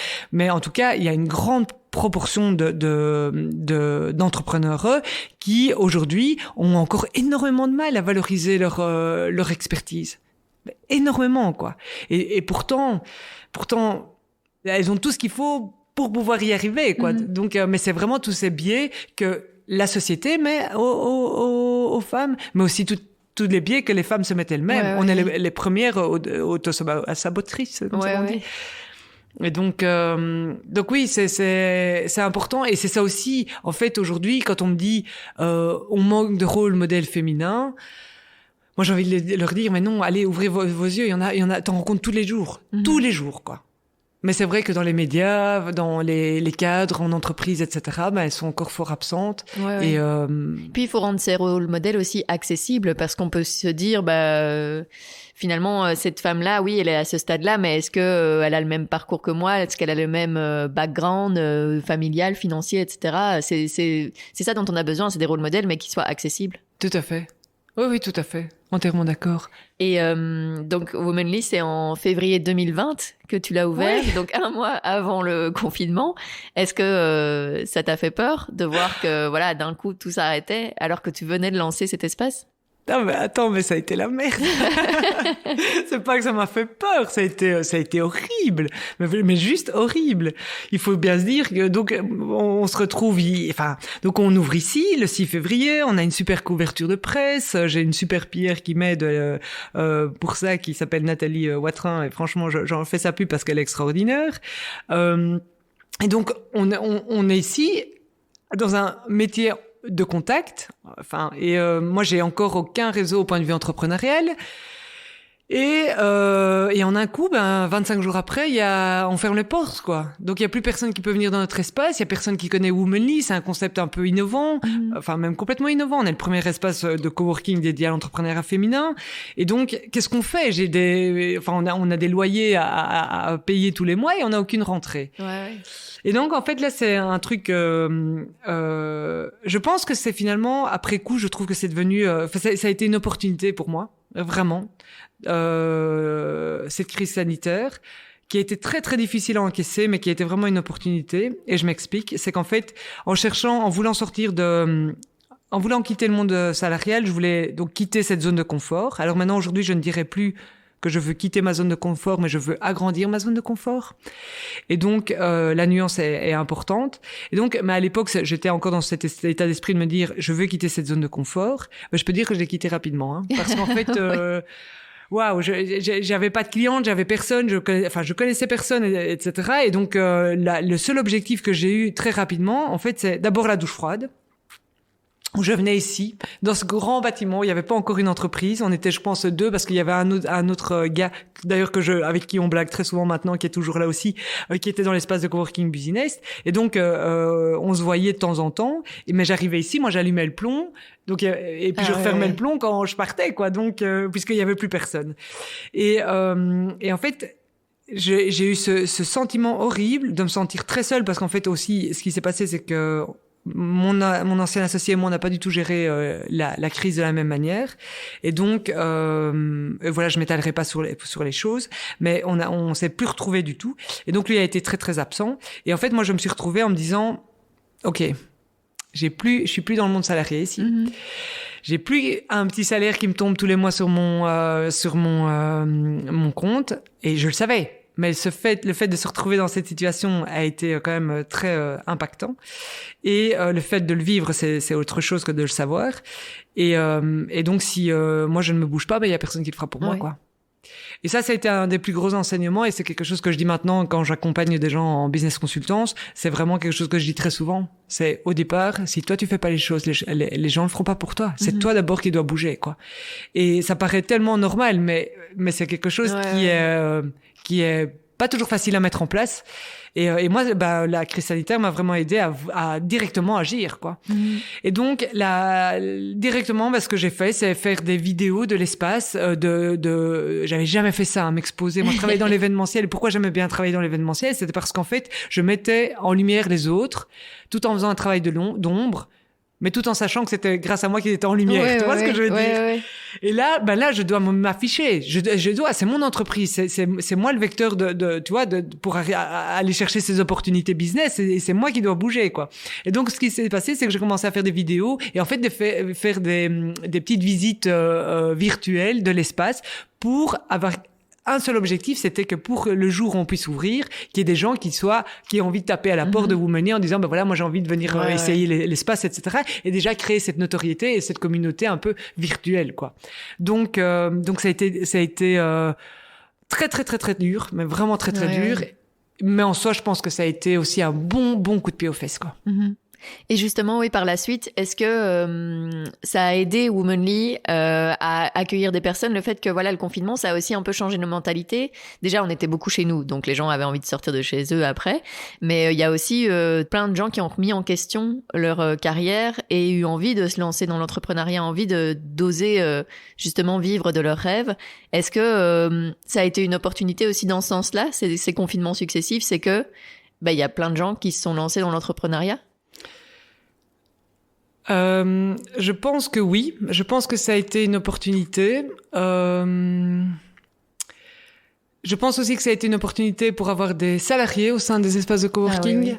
en tout cas, il y a une grande proportion d'entrepreneurs qui aujourd'hui ont encore énormément de mal à valoriser leur expertise. Énormément, quoi. Et pourtant, elles ont tout ce qu'il faut pour pouvoir y arriver, quoi. Donc, mais c'est vraiment tous ces biais que la société met aux femmes, mais aussi tous les biais que les femmes se mettent elles-mêmes. On est les premières auto-sabotrices, comme ça on dit. Et donc oui, c'est important, et c'est ça aussi. En fait, aujourd'hui, quand on me dit on manque de rôle modèle féminin, moi, j'ai envie de leur dire, mais non, allez, ouvrez vos yeux, il y en a, t'en rencontres tous les jours, quoi. Mais c'est vrai que dans les médias, dans les cadres, en entreprise, etc., elles sont encore fort absentes. Et puis, il faut rendre ces rôles modèles aussi accessibles, parce qu'on peut se dire, finalement, cette femme-là, oui, elle est à ce stade-là, mais est-ce que elle a le même parcours que moi? Est-ce qu'elle a le même background familial, financier, etc. C'est ça dont on a besoin, c'est des rôles modèles, mais qui soient accessibles. Tout à fait. Oui, tout à fait. Entièrement d'accord. Et donc, Womanly, c'est en février 2020 que tu l'as ouvert, donc 1 mois avant le confinement. Est-ce que ça t'a fait peur de voir que, voilà, d'un coup, tout s'arrêtait alors que tu venais de lancer cet espace? Non, mais attends, mais ça a été la merde. C'est pas que ça m'a fait peur, ça a été horrible, mais juste horrible. Il faut bien se dire que donc on se retrouve, donc on ouvre ici le 6 février, on a une super couverture de presse, j'ai une super Pierre qui m'aide pour ça, qui s'appelle Nathalie Watrin, et franchement j'en fais sa pub parce qu'elle est extraordinaire. Et donc on est ici dans un métier de contact, moi j'ai encore aucun réseau au point de vue entrepreneurial, et en un coup, 25 jours après, on ferme les portes, quoi. Donc il y a plus personne qui peut venir dans notre espace, il y a personne qui connaît Womanly, c'est un concept un peu innovant, même complètement innovant. On est le premier espace de coworking dédié à l'entrepreneuriat féminin, et donc qu'est-ce qu'on fait? On a des loyers à payer tous les mois et on n'a aucune rentrée. Ouais. Et donc, en fait, là, c'est un truc... je pense que c'est finalement, après coup, je trouve que c'est devenu... ça a été une opportunité pour moi, vraiment, cette crise sanitaire, qui a été très, très difficile à encaisser, mais qui a été vraiment une opportunité. Et je m'explique. C'est qu'en fait, en voulant quitter le monde salarial, je voulais donc quitter cette zone de confort. Alors maintenant, aujourd'hui, je ne dirais plus que je veux quitter ma zone de confort, mais je veux agrandir ma zone de confort. Et donc, la nuance est importante. Et donc, mais à l'époque, j'étais encore dans cet état d'esprit de me dire, je veux quitter cette zone de confort. Mais je peux dire que je l'ai quitté rapidement, hein, parce qu'en fait, j'avais pas de cliente, j'avais personne, je connaissais personne, etc. Et donc, le seul objectif que j'ai eu très rapidement, en fait, c'est d'abord la douche froide. Où je venais ici, dans ce grand bâtiment, où il n'y avait pas encore une entreprise. On était, je pense, 2, parce qu'il y avait un autre gars, d'ailleurs, avec qui on blague très souvent maintenant, qui est toujours là aussi, qui était dans l'espace de coworking Business. Et donc, on se voyait de temps en temps. Mais j'arrivais ici, moi, j'allumais le plomb. Donc, et puis je refermais le plomb quand je partais, quoi. Donc, puisqu'il y avait plus personne. Et en fait, j'ai eu ce sentiment horrible de me sentir très seule, parce qu'en fait aussi, ce qui s'est passé, c'est que mon ancien associé et moi, on n'a pas du tout géré la crise de la même manière, et donc voilà, je m'étalerai pas sur les choses, mais on s'est plus retrouvé du tout, et donc lui a été très très absent. Et en fait, moi, je me suis retrouvée en me disant, ok, je suis plus dans le monde salarié ici. J'ai plus un petit salaire qui me tombe tous les mois sur mon compte, et je le savais. Mais le fait de se retrouver dans cette situation a été quand même très impactant. Et le fait de le vivre, c'est autre chose que de le savoir. Et donc, si moi je ne me bouge pas, il y a personne qui le fera pour moi, quoi. Et ça a été un des plus gros enseignements, et c'est quelque chose que je dis maintenant quand j'accompagne des gens en business consultance. C'est vraiment quelque chose que je dis très souvent. C'est, au départ, si toi tu fais pas les choses, les gens le feront pas pour toi. C'est toi d'abord qui dois bouger, quoi. Et ça paraît tellement normal, mais c'est quelque chose qui est pas toujours facile à mettre en place. Et moi, la crise sanitaire m'a vraiment aidé à directement agir, quoi. Et donc, directement, ce que j'ai fait, c'est faire des vidéos de l'espace, j'avais jamais fait ça, m'exposer. Moi, je travaillais dans l'événementiel. Et pourquoi j'aimais bien travailler dans l'événementiel? C'était parce qu'en fait, je mettais en lumière les autres, tout en faisant un travail d'ombre, mais tout en sachant que c'était grâce à moi qu'il était en lumière. Tu vois ce que je veux dire? Ouais. Et là, je dois m'afficher. C'est mon entreprise. C'est moi le vecteur pour aller chercher ces opportunités business. Et c'est moi qui dois bouger, quoi. Et donc, ce qui s'est passé, c'est que j'ai commencé à faire des vidéos et en fait, de faire des petites visites virtuelles de l'espace pour avoir un seul objectif, c'était que pour le jour où on puisse ouvrir, qu'il y ait des gens qui aient envie de taper à la porte de Womanly en disant, voilà, moi j'ai envie de venir essayer l'espace, etc. Et déjà créer cette notoriété et cette communauté un peu virtuelle, quoi. Donc ça a été très, très, très, très dur, mais vraiment très, très dur. Mais en soi, je pense que ça a été aussi un bon coup de pied aux fesses, quoi. Et justement, oui, par la suite, est-ce que ça a aidé Womanly à accueillir des personnes? Le fait que le confinement, ça a aussi un peu changé nos mentalités. Déjà, on était beaucoup chez nous, donc les gens avaient envie de sortir de chez eux après. Mais il y a aussi plein de gens qui ont remis en question leur carrière et eu envie de se lancer dans l'entrepreneuriat, envie d'oser justement vivre de leurs rêves. Est-ce que ça a été une opportunité aussi dans ce sens-là, ces confinements successifs? C'est que il y a plein de gens qui se sont lancés dans l'entrepreneuriat? Je pense que oui. Je pense que ça a été une opportunité. Je pense aussi que ça a été une opportunité pour avoir des salariés au sein des espaces de coworking. Oui.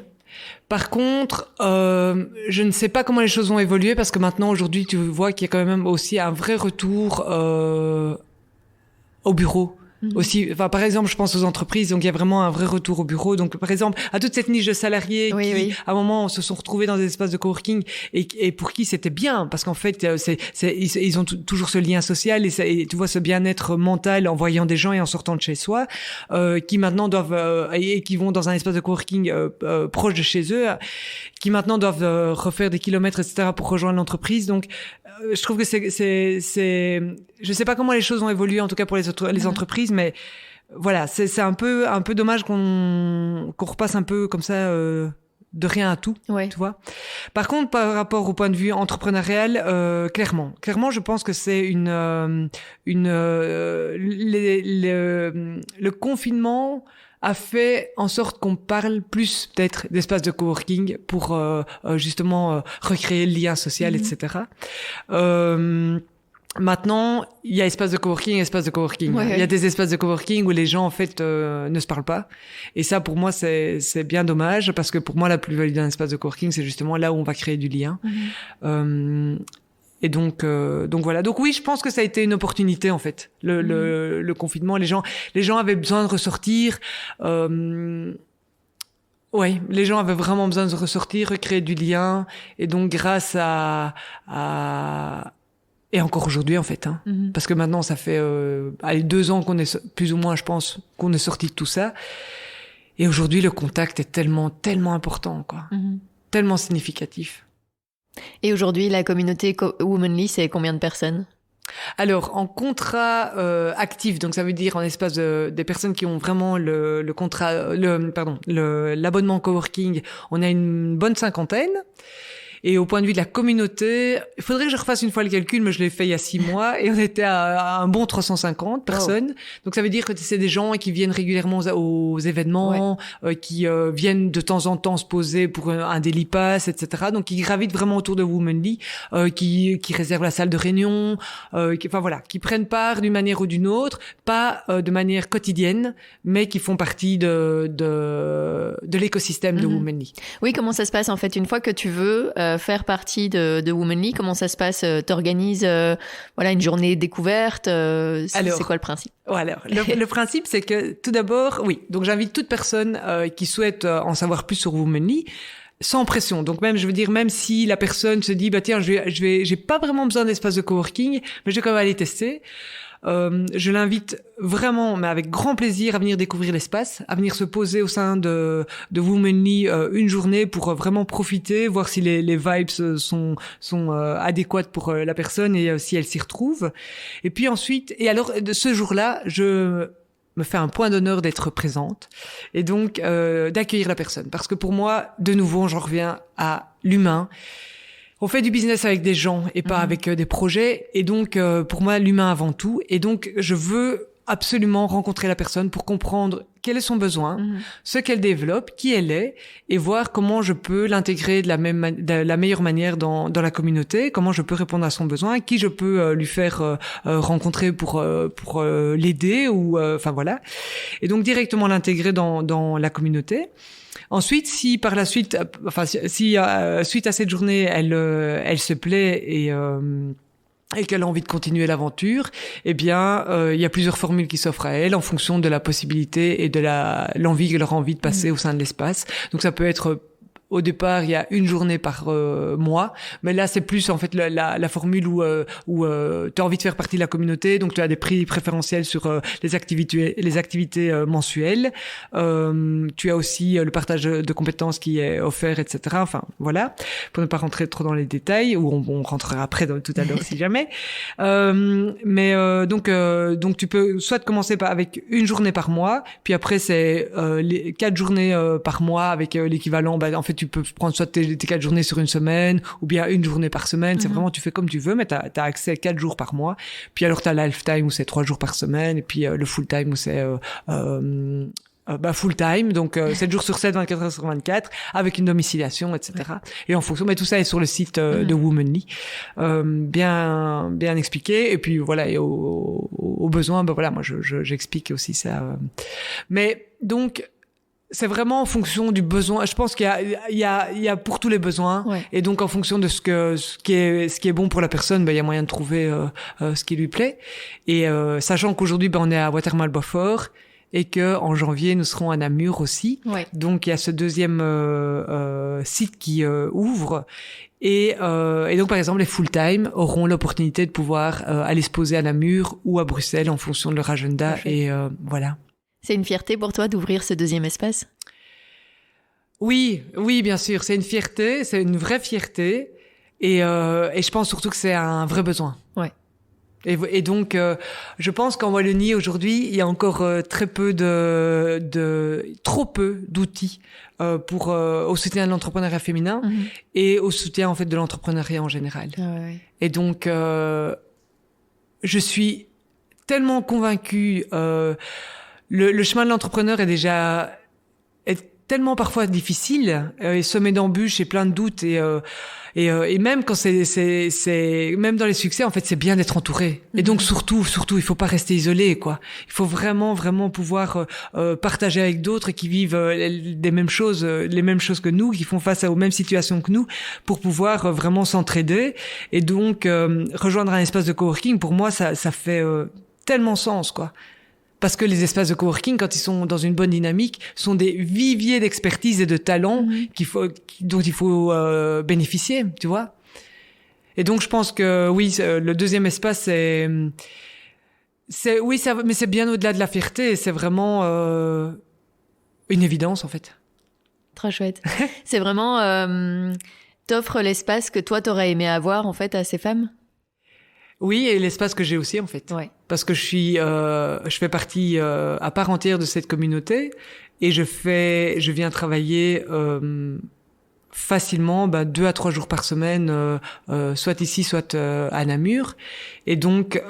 Par contre, je ne sais pas comment les choses vont évoluer parce que maintenant, aujourd'hui, tu vois qu'il y a quand même aussi un vrai retour au bureau. Aussi, par exemple, je pense aux entreprises, donc il y a vraiment un vrai retour au bureau. Donc, par exemple, à toute cette niche de salariés qui, à un moment, se sont retrouvés dans des espaces de coworking et pour qui c'était bien, parce qu'en fait, ils ont toujours ce lien social et tu vois ce bien-être mental en voyant des gens et en sortant de chez soi, qui maintenant doivent et qui vont dans un espace de coworking proche de chez eux, qui maintenant doivent refaire des kilomètres, etc., pour rejoindre l'entreprise. Donc, je trouve que je sais pas comment les choses ont évolué, en tout cas pour les entreprises, mais voilà, c'est un peu dommage qu'on repasse un peu comme ça, de rien à tout, tu vois. Par contre, par rapport au point de vue entrepreneurial, clairement, je pense que c'est le confinement a fait en sorte qu'on parle plus peut-être d'espaces de coworking pour justement recréer le lien social, etc. Maintenant, il y a espace de coworking. Il y a des espaces de coworking où les gens en fait ne se parlent pas. Et ça, pour moi, c'est bien dommage parce que pour moi, la plus-value d'un espace de coworking, c'est justement là où on va créer du lien. Et donc voilà. Donc oui, je pense que ça a été une opportunité en fait. Le confinement, les gens avaient besoin de ressortir. Les gens avaient vraiment besoin de ressortir, recréer du lien. Et donc grâce et encore aujourd'hui en fait, parce que maintenant ça fait 2 ans qu'on est plus ou moins, je pense, qu'on est sorti de tout ça. Et aujourd'hui, le contact est tellement important, quoi, tellement significatif. Et aujourd'hui, la communauté Womanly, c'est combien de personnes? Alors, en contrat actif, donc ça veut dire en espace des personnes qui ont vraiment l'abonnement coworking, on a une bonne 50aine. Et au point de vue de la communauté, il faudrait que je refasse une fois le calcul, mais je l'ai fait il y a 6 mois, et on était à un bon 350 personnes. Oh. Donc ça veut dire que c'est des gens qui viennent régulièrement aux événements, qui viennent de temps en temps se poser pour un daily pass, etc. Donc qui gravitent vraiment autour de Womanly, qui réservent la salle de réunion, qui prennent part d'une manière ou d'une autre, pas de manière quotidienne, mais qui font partie de l'écosystème de Womanly. Oui, comment ça se passe en fait une fois que tu veux faire partie de Womanly? Comment ça se passe? T'organises une journée découverte? C'est quoi le principe? Alors, le principe, c'est que tout d'abord, donc j'invite toute personne qui souhaite en savoir plus sur Womanly, sans pression. Donc même si la personne se dit tiens, j'ai pas vraiment besoin d'espace de coworking, mais je vais quand même aller tester. Je l'invite vraiment, mais avec grand plaisir, à venir découvrir l'espace, à venir se poser au sein de Womanly une journée pour vraiment profiter, voir si les vibes sont adéquates pour la personne et si elle s'y retrouve. Et puis ensuite, alors de ce jour-là, je me fait un point d'honneur d'être présente et donc d'accueillir la personne. Parce que pour moi, de nouveau, j'en reviens à l'humain. On fait du business avec des gens et pas avec des projets. Et donc, pour moi, l'humain avant tout. Et donc, je veux absolument rencontrer la personne pour comprendre quel est son besoin, ce qu'elle développe, qui elle est, et voir comment je peux l'intégrer de la meilleure manière dans la communauté, comment je peux répondre à son besoin, qui je peux lui faire rencontrer pour l'aider ou enfin voilà. Et donc directement l'intégrer dans la communauté. Ensuite, si par la suite, si suite à cette journée, elle se plaît et qu'elle a envie de continuer l'aventure, eh bien, il y a plusieurs formules qui s'offrent à elle en fonction de la possibilité et de l'envie qu'elle aura envie de passer au sein de l'espace. Donc, ça peut être au départ, il y a une journée par mois, mais là c'est plus en fait la formule où tu as envie de faire partie de la communauté, donc tu as des prix préférentiels sur les activités mensuelles. Tu as aussi le partage de compétences qui est offert, etc. Enfin voilà, pour ne pas rentrer trop dans les détails, ou on rentrera après tout à l'heure si jamais. Donc tu peux soit commencer avec une journée par mois, puis après c'est les 4 journées par mois avec l'équivalent. En fait, tu peux prendre soit tes 4 journées sur une semaine ou bien une journée par semaine. C'est vraiment, tu fais comme tu veux, mais t'as accès à 4 jours par mois. Puis alors, t'as l'half-time où c'est 3 jours par semaine et puis le full-time où c'est full-time, donc 7 jours sur 7, 24 heures sur 24, avec une domiciliation, etc. Ouais. Et en fonction, mais tout ça est sur le site de Womanly, bien expliqué. Et puis voilà, et au besoin, voilà, moi j'explique aussi ça. Mais donc, c'est vraiment en fonction du besoin. Je pense qu'il y a pour tous les besoins. Ouais. Et donc, en fonction de ce qui est bon pour la personne, il y a moyen de trouver ce qui lui plaît. Et sachant qu'aujourd'hui, on est à Watermael-Beaufort et que en janvier, nous serons à Namur aussi. Ouais. Donc, il y a ce deuxième site qui ouvre. Et donc, par exemple, les full-time auront l'opportunité de pouvoir aller se poser à Namur ou à Bruxelles en fonction de leur agenda. Parfait. Et voilà. C'est une fierté pour toi d'ouvrir ce deuxième espace ? Oui, bien sûr. C'est une fierté, c'est une vraie fierté. Et je pense surtout que c'est un vrai besoin. Ouais. Et donc, je pense qu'en Wallonie, aujourd'hui, il y a encore trop peu d'outils au soutien de l'entrepreneuriat féminin et au soutien, en fait, de l'entrepreneuriat en général. Ouais. Et donc, je suis tellement convaincue... Le chemin de l'entrepreneur est tellement parfois difficile, et semé d'embûches et plein de doutes, et même quand c'est même dans les succès, en fait, c'est bien d'être entouré. Et donc surtout, il faut pas rester isolé, quoi. Il faut vraiment pouvoir partager avec d'autres qui vivent les mêmes choses que nous, qui font face aux mêmes situations que nous, pour pouvoir vraiment s'entraider. Et donc rejoindre un espace de coworking, pour moi, ça fait tellement sens, quoi. Parce que les espaces de coworking, quand ils sont dans une bonne dynamique, sont des viviers d'expertise et de talent dont il faut bénéficier, tu vois. Et donc, je pense que oui, le deuxième espace, mais c'est bien au-delà de la fierté. C'est vraiment une évidence, en fait. Très chouette. C'est vraiment t'offres l'espace que toi t'aurais aimé avoir, en fait, à ces femmes. Oui, et l'espace que j'ai aussi, en fait. Ouais. Parce que je fais partie à part entière de cette communauté et je viens travailler facilement 2 à 3 jours par semaine, soit ici, soit à Namur. Et donc,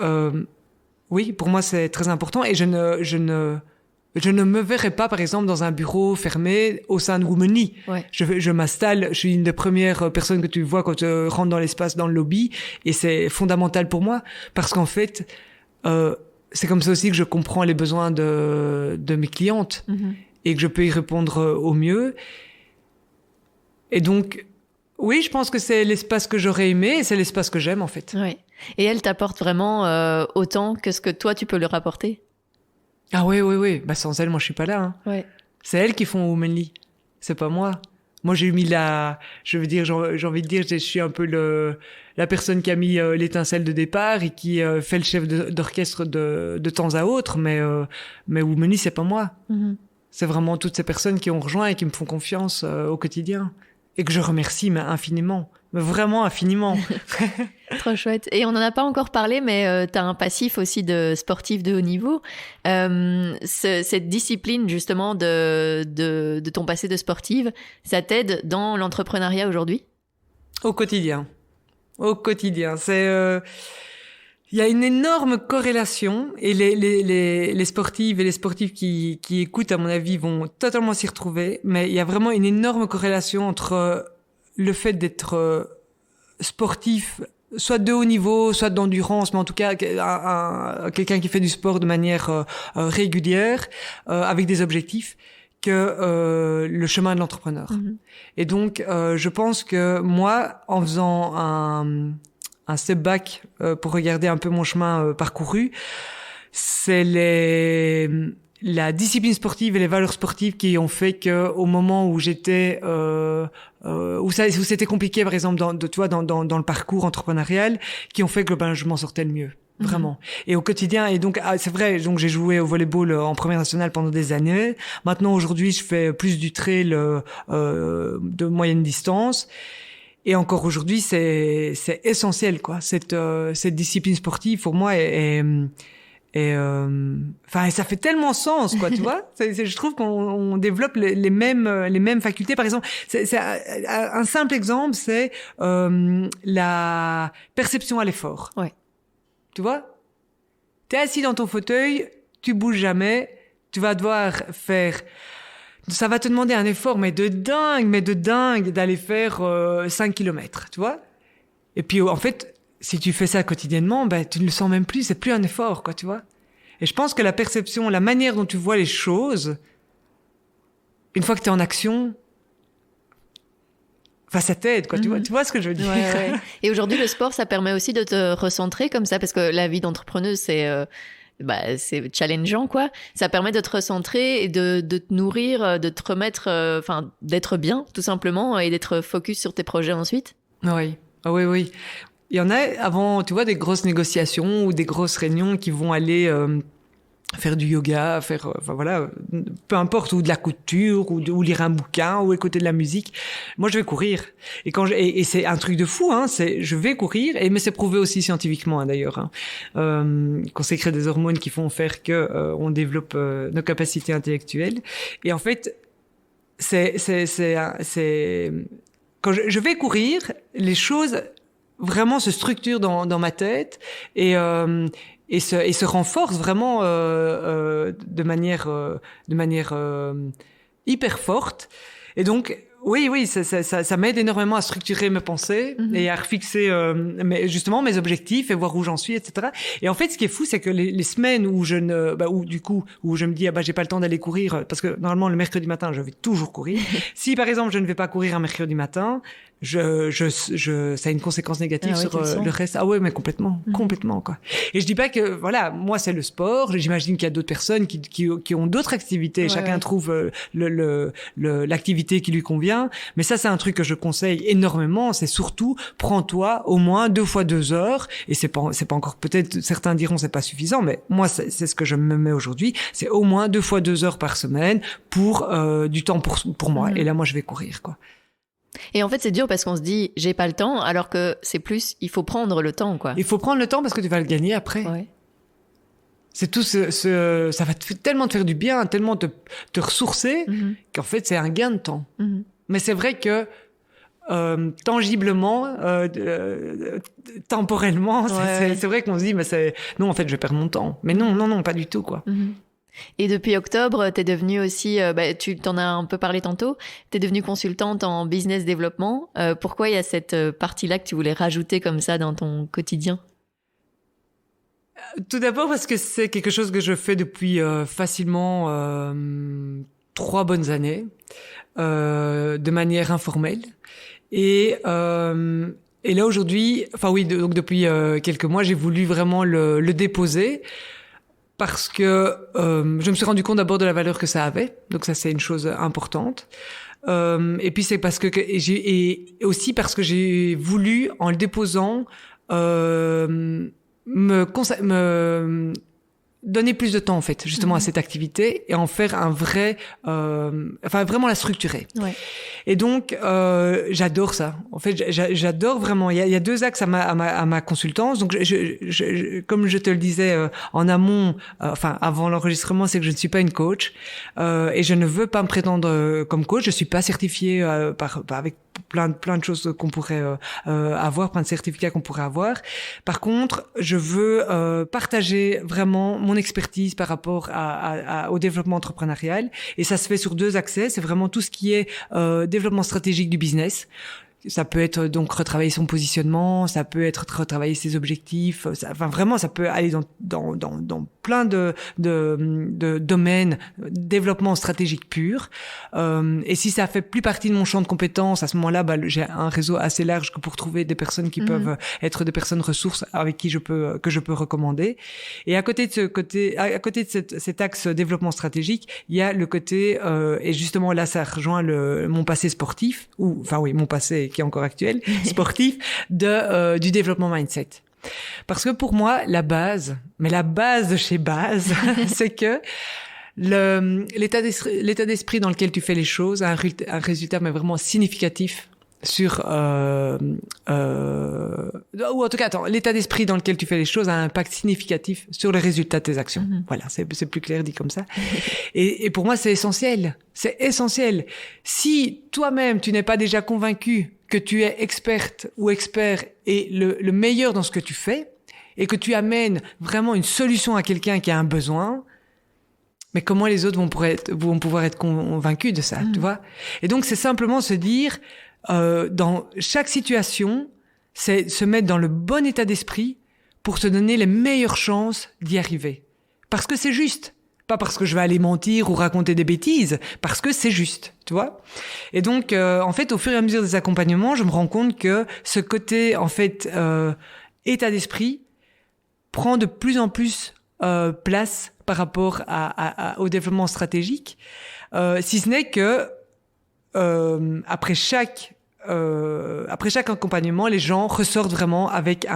oui, pour moi, c'est très important. Et je ne me verrais pas, par exemple, dans un bureau fermé au sein de Womanly. Ouais. Je m'installe, je suis une des premières personnes que tu vois quand tu rentres dans l'espace, dans le lobby, et c'est fondamental pour moi, parce qu'en fait, c'est comme ça aussi que je comprends les besoins de mes clientes, et que je peux y répondre au mieux. Et donc, oui, je pense que c'est l'espace que j'aurais aimé, et c'est l'espace que j'aime, en fait. Ouais. Et elle t'apporte vraiment autant que ce que toi, tu peux leur apporter ? Ah oui. Sans elle, moi, je suis pas là. Hein. Ouais. C'est elles qui font Womanly. C'est pas moi. Moi, j'ai envie de dire, je suis un peu la personne qui a mis l'étincelle de départ et qui fait le chef d'orchestre de temps à autre. Mais Womanly, c'est pas moi. C'est vraiment toutes ces personnes qui ont rejoint et qui me font confiance au quotidien. et que je remercie mais infiniment, mais vraiment infiniment. Trop chouette. Et on n'en a pas encore parlé, mais tu as un passif aussi de sportif de haut niveau. Cette discipline justement de ton passé de sportive, ça t'aide dans l'entrepreneuriat aujourd'hui? Au quotidien. C'est... Il y a une énorme corrélation et les sportives et les sportifs qui écoutent, à mon avis, vont totalement s'y retrouver. Mais il y a vraiment une énorme corrélation entre le fait d'être sportif, soit de haut niveau, soit d'endurance, mais en tout cas quelqu'un qui fait du sport de manière régulière, avec des objectifs, que le chemin de l'entrepreneur. Mm-hmm. Et donc, je pense que moi, en faisant un step back pour regarder un peu mon chemin parcouru, c'est la discipline sportive et les valeurs sportives qui ont fait que au moment où j'étais où c'était compliqué, par exemple dans le parcours entrepreneurial, qui ont fait que je m'en sortais le mieux. Vraiment. Et au quotidien, et donc, c'est vrai, donc j'ai joué au volleyball en première nationale pendant des années. Maintenant, aujourd'hui, je fais plus du trail de moyenne distance. Et encore aujourd'hui, c'est essentiel, quoi. Cette discipline sportive, pour moi, enfin, ça fait tellement sens, quoi, tu vois. Je trouve qu'on développe les mêmes facultés. Par exemple, c'est un simple exemple, c'est la perception à l'effort. Ouais. Tu vois, t'es assis dans ton fauteuil, tu bouges jamais, tu vas devoir faire... Ça va te demander un effort, mais de dingue, d'aller faire 5 kilomètres, tu vois. Et puis, en fait, si tu fais ça quotidiennement, tu ne le sens même plus, c'est plus un effort, quoi, tu vois. Et je pense que la perception, la manière dont tu vois les choses, une fois que t'es en action... Enfin, ça t'aide, quoi. Tu vois ce que je veux dire. Ouais. Et aujourd'hui, le sport, ça permet aussi de te recentrer comme ça, parce que la vie d'entrepreneuse, c'est challengeant, quoi. Ça permet de te recentrer et de te nourrir, de te remettre, d'être bien, tout simplement, et d'être focus sur tes projets ensuite. Oui. Oui. Il y en a avant, tu vois, des grosses négociations ou des grosses réunions qui vont aller faire du yoga, peu importe, ou de la couture, ou lire un bouquin, ou écouter de la musique. Moi, je vais courir. Et c'est un truc de fou, hein. Je vais courir, mais c'est prouvé aussi scientifiquement, hein, d'ailleurs, hein. Qu'on sécrète des hormones qui font faire que on développe nos capacités intellectuelles. Et en fait, quand je vais courir, les choses vraiment se structurent dans ma tête et se renforce vraiment de manière hyper forte. Et donc oui, ça m'aide énormément à structurer mes pensées et à refixer justement mes objectifs et voir où j'en suis, etc. Et en fait, ce qui est fou, c'est que les semaines où où je me dis j'ai pas le temps d'aller courir, parce que normalement le mercredi matin je vais toujours courir. Si par exemple je ne vais pas courir un mercredi matin, ça a une conséquence négative sur le reste. Ah ouais, mais complètement, quoi. Et je dis pas que voilà, moi c'est le sport. J'imagine qu'il y a d'autres personnes qui ont d'autres activités. Chacun trouve l'activité qui lui convient. Mais ça, c'est un truc que je conseille énormément. C'est surtout, prends-toi au moins 2 fois 2 heures. Et c'est pas encore, peut-être certains diront c'est pas suffisant, mais moi c'est ce que je me mets aujourd'hui. C'est au moins 2 fois 2 heures par semaine pour du temps pour moi. Et là, moi, je vais courir, quoi. Et en fait, c'est dur parce qu'on se dit j'ai pas le temps, alors que c'est plus il faut prendre le temps, quoi. Il faut prendre le temps parce que tu vas le gagner après. Ouais. C'est tout ça va tellement te faire du bien, tellement te ressourcer qu'en fait c'est un gain de temps. Mais c'est vrai que tangiblement, temporellement, c'est vrai qu'on se dit non, en fait je vais perdre mon temps. Mais non, pas du tout, quoi. Et depuis octobre, t'es devenue aussi, tu t'en as un peu parlé tantôt, t'es devenue consultante en business développement. Pourquoi il y a cette partie-là que tu voulais rajouter comme ça dans ton quotidien ? Tout d'abord parce que c'est quelque chose que je fais depuis facilement 3 bonnes années, de manière informelle. Et là aujourd'hui, donc depuis quelques mois, j'ai voulu vraiment le déposer. Parce que je me suis rendu compte d'abord de la valeur que ça avait, donc ça c'est une chose importante. Et puis c'est parce que et aussi parce que j'ai voulu, en le déposant, me donner plus de temps en fait, justement à cette activité et en faire un vrai, vraiment la structurer. Ouais. Et donc, j'adore ça. En fait, j'adore vraiment. Il y a deux axes à ma consultance. Donc, comme je te le disais en amont, enfin avant l'enregistrement, c'est que je ne suis pas une coach et je ne veux pas me prétendre comme coach. Je suis pas certifiée avec plein de choses qu'on pourrait avoir, plein de certificats qu'on pourrait avoir. Par contre, je veux partager vraiment mon expertise par rapport au développement entrepreneurial. Et ça se fait sur deux axes. C'est vraiment tout ce qui est développement stratégique du business. Ça peut être donc retravailler son positionnement, ça peut être retravailler ses objectifs, enfin vraiment ça peut aller dans plein de domaines, développement stratégique pur. Et si ça fait plus partie de mon champ de compétences, à ce moment-là, j'ai un réseau assez large pour trouver des personnes qui peuvent être des personnes ressources avec qui je peux recommander. Et à côté de cet axe développement stratégique, il y a le côté et justement là ça rejoint mon passé sportif mon passé qui est encore actuel, sportif, du développement mindset. Parce que pour moi, la base de chez base, c'est que l'état d'esprit dans lequel tu fais les choses a un résultat mais vraiment significatif sur ou en tout cas l'état d'esprit dans lequel tu fais les choses a un impact significatif sur le résultat de tes actions. Voilà, c'est plus clair dit comme ça. Et pour moi c'est essentiel. Si toi-même tu n'es pas déjà convaincu que tu es experte ou expert et le meilleur dans ce que tu fais et que tu amènes vraiment une solution à quelqu'un qui a un besoin, mais comment les autres vont pouvoir être convaincus de ça, tu vois? Et donc c'est simplement se dire dans chaque situation, c'est se mettre dans le bon état d'esprit pour se donner les meilleures chances d'y arriver. Parce que c'est juste. Pas parce que je vais aller mentir ou raconter des bêtises, parce que c'est juste, tu vois. Et donc, en fait, au fur et à mesure des accompagnements, je me rends compte que ce côté, en fait, état d'esprit prend de plus en plus place par rapport au développement stratégique, si ce n'est que après chaque accompagnement, les gens ressortent vraiment avec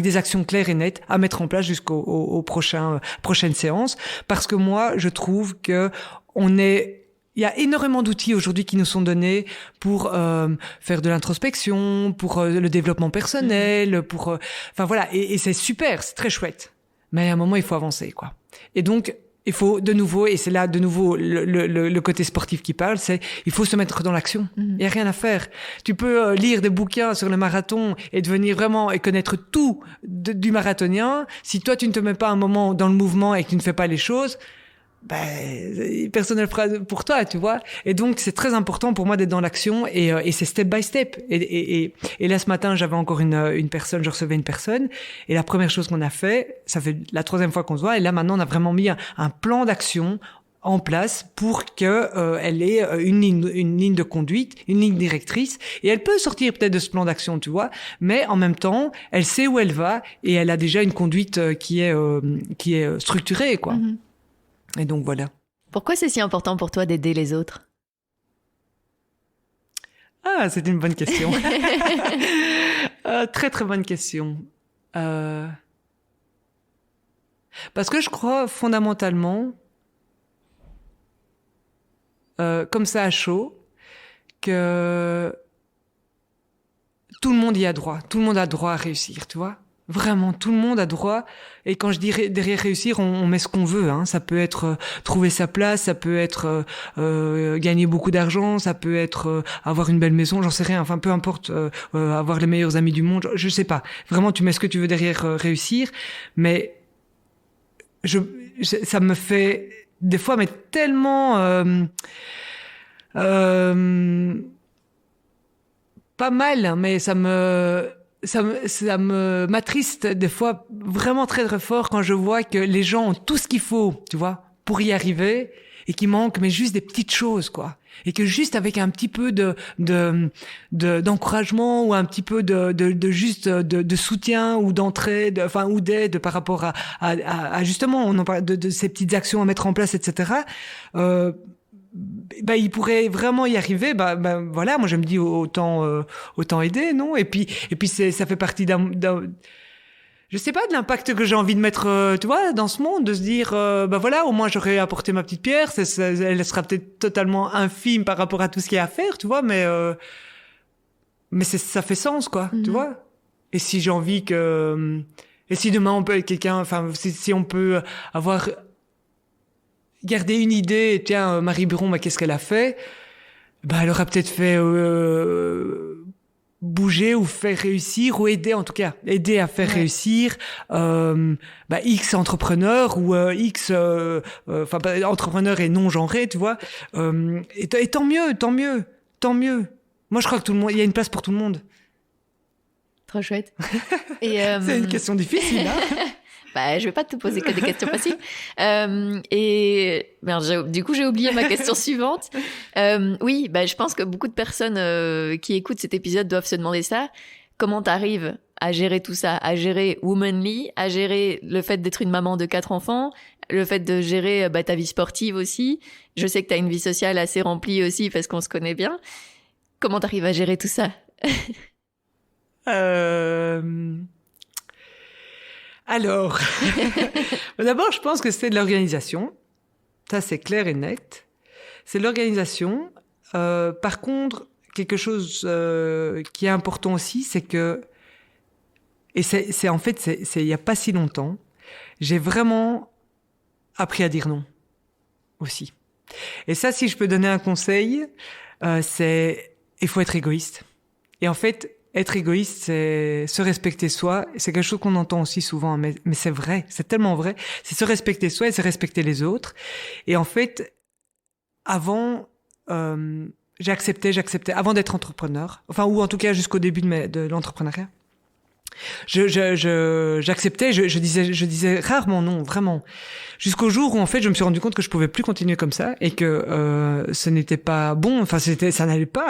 des actions claires et nettes à mettre en place jusqu'aux prochaines séances. Parce que moi, je trouve que il y a énormément d'outils aujourd'hui qui nous sont donnés pour faire de l'introspection, pour le développement personnel, enfin voilà, et c'est super, c'est très chouette. Mais à un moment, il faut avancer, quoi. Et donc, il faut de nouveau, et c'est là de nouveau le côté sportif qui parle, il faut se mettre dans l'action. Il y a rien à faire. Tu peux lire des bouquins sur le marathon et devenir vraiment et connaître tout du marathonien. Si toi tu ne te mets pas un moment dans le mouvement et que tu ne fais pas les choses, personne ne le fera pour toi, tu vois. Et donc c'est très important pour moi d'être dans l'action et c'est step by step. Et là ce matin j'avais encore je recevais une personne et la première chose qu'on a fait, ça fait la 3e fois qu'on se voit et là maintenant on a vraiment mis un plan d'action en place pour que elle ait une ligne de conduite, une ligne directrice et elle peut sortir peut-être de ce plan d'action, tu vois, mais en même temps elle sait où elle va et elle a déjà une conduite qui est structurée, quoi. Et donc voilà. Pourquoi c'est si important pour toi d'aider les autres? Ah, c'est une bonne question. Très très bonne question. Parce que je crois fondamentalement, comme ça à chaud, que tout le monde y a droit. Tout le monde a droit à réussir, tu vois. Vraiment, tout le monde a droit. Et quand je dis derrière réussir, on met ce qu'on veut. Hein. Ça peut être trouver sa place, ça peut être gagner beaucoup d'argent, ça peut être avoir une belle maison, j'en sais rien. Enfin, peu importe, avoir les meilleurs amis du monde, je sais pas. Vraiment, tu mets ce que tu veux derrière réussir. Mais ça me fait des fois, mais tellement pas mal, mais ça m'attriste des fois vraiment très très fort quand je vois que les gens ont tout ce qu'il faut, tu vois, pour y arriver et qu'il manque mais juste des petites choses, quoi. Et que juste avec un petit peu d'encouragement ou un petit peu de soutien ou d'entraide, enfin, ou d'aide par rapport à justement, on en parle de ces petites actions à mettre en place, etc., il pourrait vraiment y arriver. Voilà, moi je me dis autant aider, non? Et puis ça fait partie je sais pas, de l'impact que j'ai envie de mettre, tu vois, dans ce monde, de se dire, bah voilà, au moins j'aurais apporté ma petite pierre, elle sera peut-être totalement infime par rapport à tout ce qu'il y a à faire, tu vois, mais ça fait sens, quoi, tu vois. Et si j'ai envie et si demain on peut être quelqu'un, enfin, si on peut garder une idée, tiens, Marie Buron, bah, qu'est-ce qu'elle a fait? Bah, elle aura peut-être fait, bouger ou faire réussir ou aider à faire réussir X entrepreneurs ou X entrepreneurs et non genrés, tu vois, et tant mieux. Moi je crois que il y a une place pour tout le monde. Trop chouette. Et c'est une question difficile, hein. Bah, je vais pas te poser que des questions faciles. Et merde, du coup, j'ai oublié ma question suivante. Oui, bah, je pense que beaucoup de personnes qui écoutent cet épisode doivent se demander ça. Comment t'arrives à gérer tout ça, à gérer Womanly, à gérer le fait d'être une maman de 4 enfants, le fait de gérer ta vie sportive aussi. Je sais que t'as une vie sociale assez remplie aussi parce qu'on se connaît bien. Comment t'arrives à gérer tout ça? Alors, d'abord, je pense que c'est de l'organisation. Ça, c'est clair et net. C'est de l'organisation. Par contre, quelque chose qui est important aussi, c'est que, et c'est en fait, c'est il y a pas si longtemps, j'ai vraiment appris à dire non aussi. Et ça, si je peux donner un conseil, il faut être égoïste. Et en fait, être égoïste, c'est se respecter soi. C'est quelque chose qu'on entend aussi souvent, mais c'est vrai, c'est tellement vrai. C'est se respecter soi et se respecter les autres. Et en fait, avant, j'acceptais, avant d'être entrepreneur, enfin, ou en tout cas jusqu'au début de l'entrepreneuriat. J'acceptais, je disais rarement non, vraiment. Jusqu'au jour où en fait je me suis rendu compte que je pouvais plus continuer comme ça et que ce n'était pas bon. Enfin, ça n'allait pas.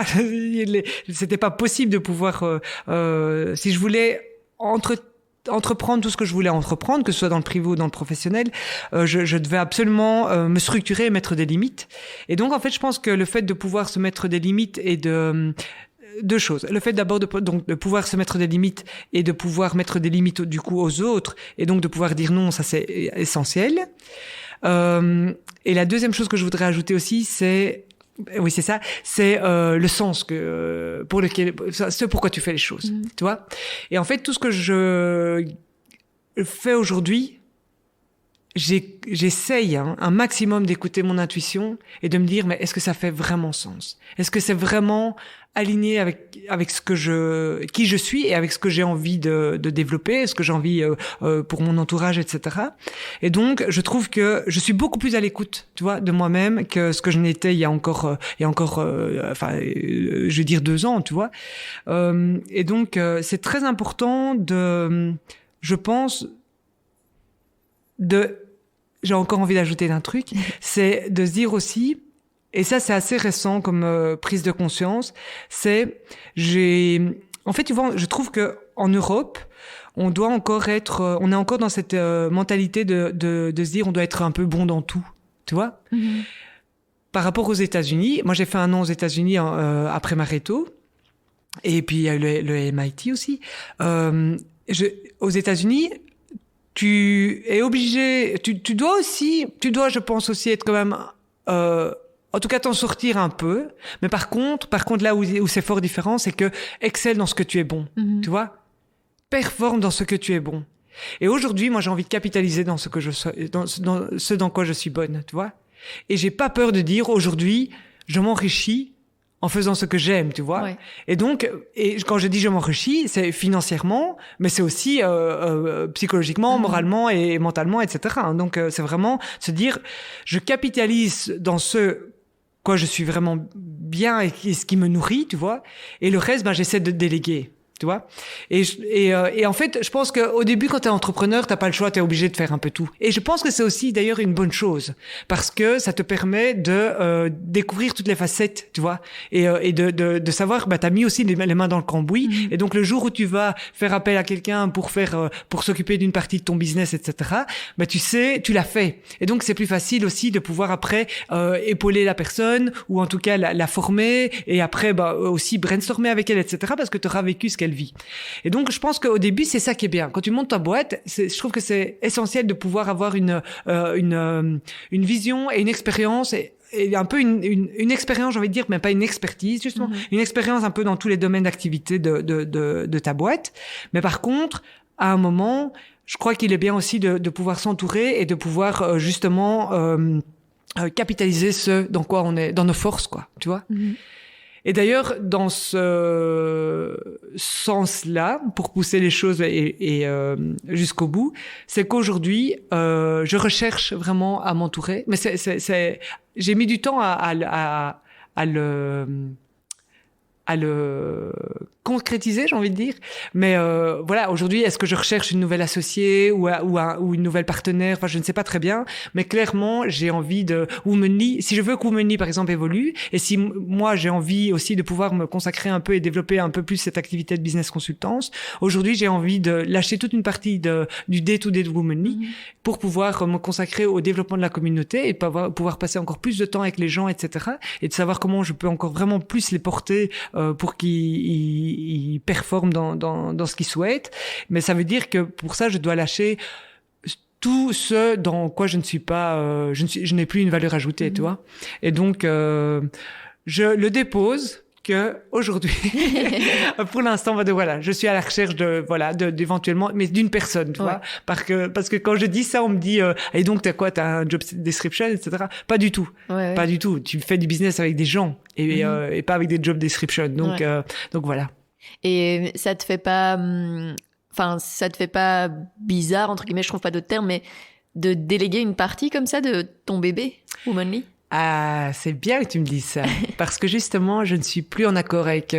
C'était pas possible de pouvoir. Si je voulais entreprendre tout ce que je voulais entreprendre, que ce soit dans le privé ou dans le professionnel, je devais absolument me structurer et mettre des limites. Et donc en fait, je pense que le fait de pouvoir se mettre des limites et deux choses. Le fait d'abord de pouvoir se mettre des limites et de pouvoir mettre des limites du coup aux autres et donc de pouvoir dire non, ça c'est essentiel. Et la deuxième chose que je voudrais ajouter aussi, c'est le sens pourquoi tu fais les choses, tu vois. Et en fait, tout ce que je fais aujourd'hui, j'essaye un maximum d'écouter mon intuition et de me dire, mais est-ce que ça fait vraiment sens? Est-ce que c'est vraiment aligné avec qui je suis et avec ce que j'ai envie de développer, ce que j'ai envie pour mon entourage, etc. Et donc, je trouve que je suis beaucoup plus à l'écoute, tu vois, de moi-même que ce que je n'étais il y a encore, je veux dire 2 ans, tu vois. Et donc, c'est très important je pense, j'ai encore envie d'ajouter un truc, c'est de se dire aussi, et ça c'est assez récent comme prise de conscience, en fait, tu vois, je trouve que en Europe, on est encore dans cette mentalité de se dire on doit être un peu bon dans tout, tu vois. Par rapport aux États-Unis, moi j'ai fait 1 an aux États-Unis après Mareto, et puis il y a eu le MIT aussi. Aux États-Unis, tu es obligé, tu dois, je pense aussi être quand même, en tout cas t'en sortir un peu. Mais par contre, là où c'est fort différent, c'est que excelle dans ce que tu es bon, tu vois, performe dans ce que tu es bon. Et aujourd'hui, moi, j'ai envie de capitaliser dans ce dans quoi je suis bonne, tu vois. Et j'ai pas peur de dire aujourd'hui, je m'enrichis en faisant ce que j'aime, tu vois. Ouais. Et donc, quand je dis je m'enrichis, c'est financièrement, mais c'est aussi psychologiquement, moralement et mentalement, etc. Donc, c'est vraiment se dire, je capitalise dans ce quoi je suis vraiment bien et ce qui me nourrit, tu vois. Et le reste, j'essaie de déléguer. Tu vois, et en fait, je pense qu'au début, quand t'es entrepreneur, t'as pas le choix, t'es obligé de faire un peu tout. Et je pense que c'est aussi d'ailleurs une bonne chose parce que ça te permet de découvrir toutes les facettes, tu vois, et de savoir, t'as mis aussi les mains dans le cambouis. Et donc le jour où tu vas faire appel à quelqu'un pour s'occuper d'une partie de ton business, etc. Tu sais, tu l'as fait. Et donc c'est plus facile aussi de pouvoir après épauler la personne ou en tout cas la former et après aussi brainstormer avec elle, etc. Parce que t'auras vécu ce qu'elle qu'elle vit. Et donc, je pense qu'au début, c'est ça qui est bien. Quand tu montes ta boîte, je trouve que c'est essentiel de pouvoir avoir une vision et une expérience et un peu une expérience, j'ai envie de dire, mais pas une expertise, justement. Une expérience un peu dans tous les domaines d'activité de ta boîte. Mais par contre, à un moment, je crois qu'il est bien aussi de pouvoir s'entourer et de pouvoir, justement, capitaliser ce dans quoi on est, dans nos forces, quoi, tu vois. Et d'ailleurs, dans ce sens-là, pour pousser les choses et jusqu'au bout, c'est qu'aujourd'hui, je recherche vraiment à m'entourer. Mais j'ai mis du temps à le concrétiser, j'ai envie de dire. Mais voilà, aujourd'hui, est-ce que je recherche une nouvelle associée ou une nouvelle partenaire? Enfin, je ne sais pas très bien. Mais clairement, j'ai envie de Womanly. Si je veux que Womanly, par exemple, évolue, et si moi j'ai envie aussi de pouvoir me consacrer un peu et développer un peu plus cette activité de business consultance, aujourd'hui, j'ai envie de lâcher toute une partie du day-to-day de Womanly pour pouvoir me consacrer au développement de la communauté et pouvoir passer encore plus de temps avec les gens, etc. Et de savoir comment je peux encore vraiment plus les porter pour qu'ils performent dans ce qu'ils souhaitent. Mais ça veut dire que pour ça, je dois lâcher tout ce dans quoi je ne suis pas, je n'ai plus une valeur ajoutée, tu vois. Et donc, je le dépose que aujourd'hui, pour l'instant, voilà, je suis à la recherche d'éventuellement, mais d'une personne, tu vois. Parce que quand je dis ça, on me dit, et donc t'as un job description, etc. Pas du tout. Pas du tout. Tu fais du business avec des gens et pas avec des job description. Donc voilà. Et ça te fait pas, ça te fait pas bizarre, entre guillemets, je trouve pas d'autres termes, mais de déléguer une partie comme ça de ton bébé, Womanly? Ah, c'est bien que tu me dises ça. Parce que justement, je ne suis plus en accord avec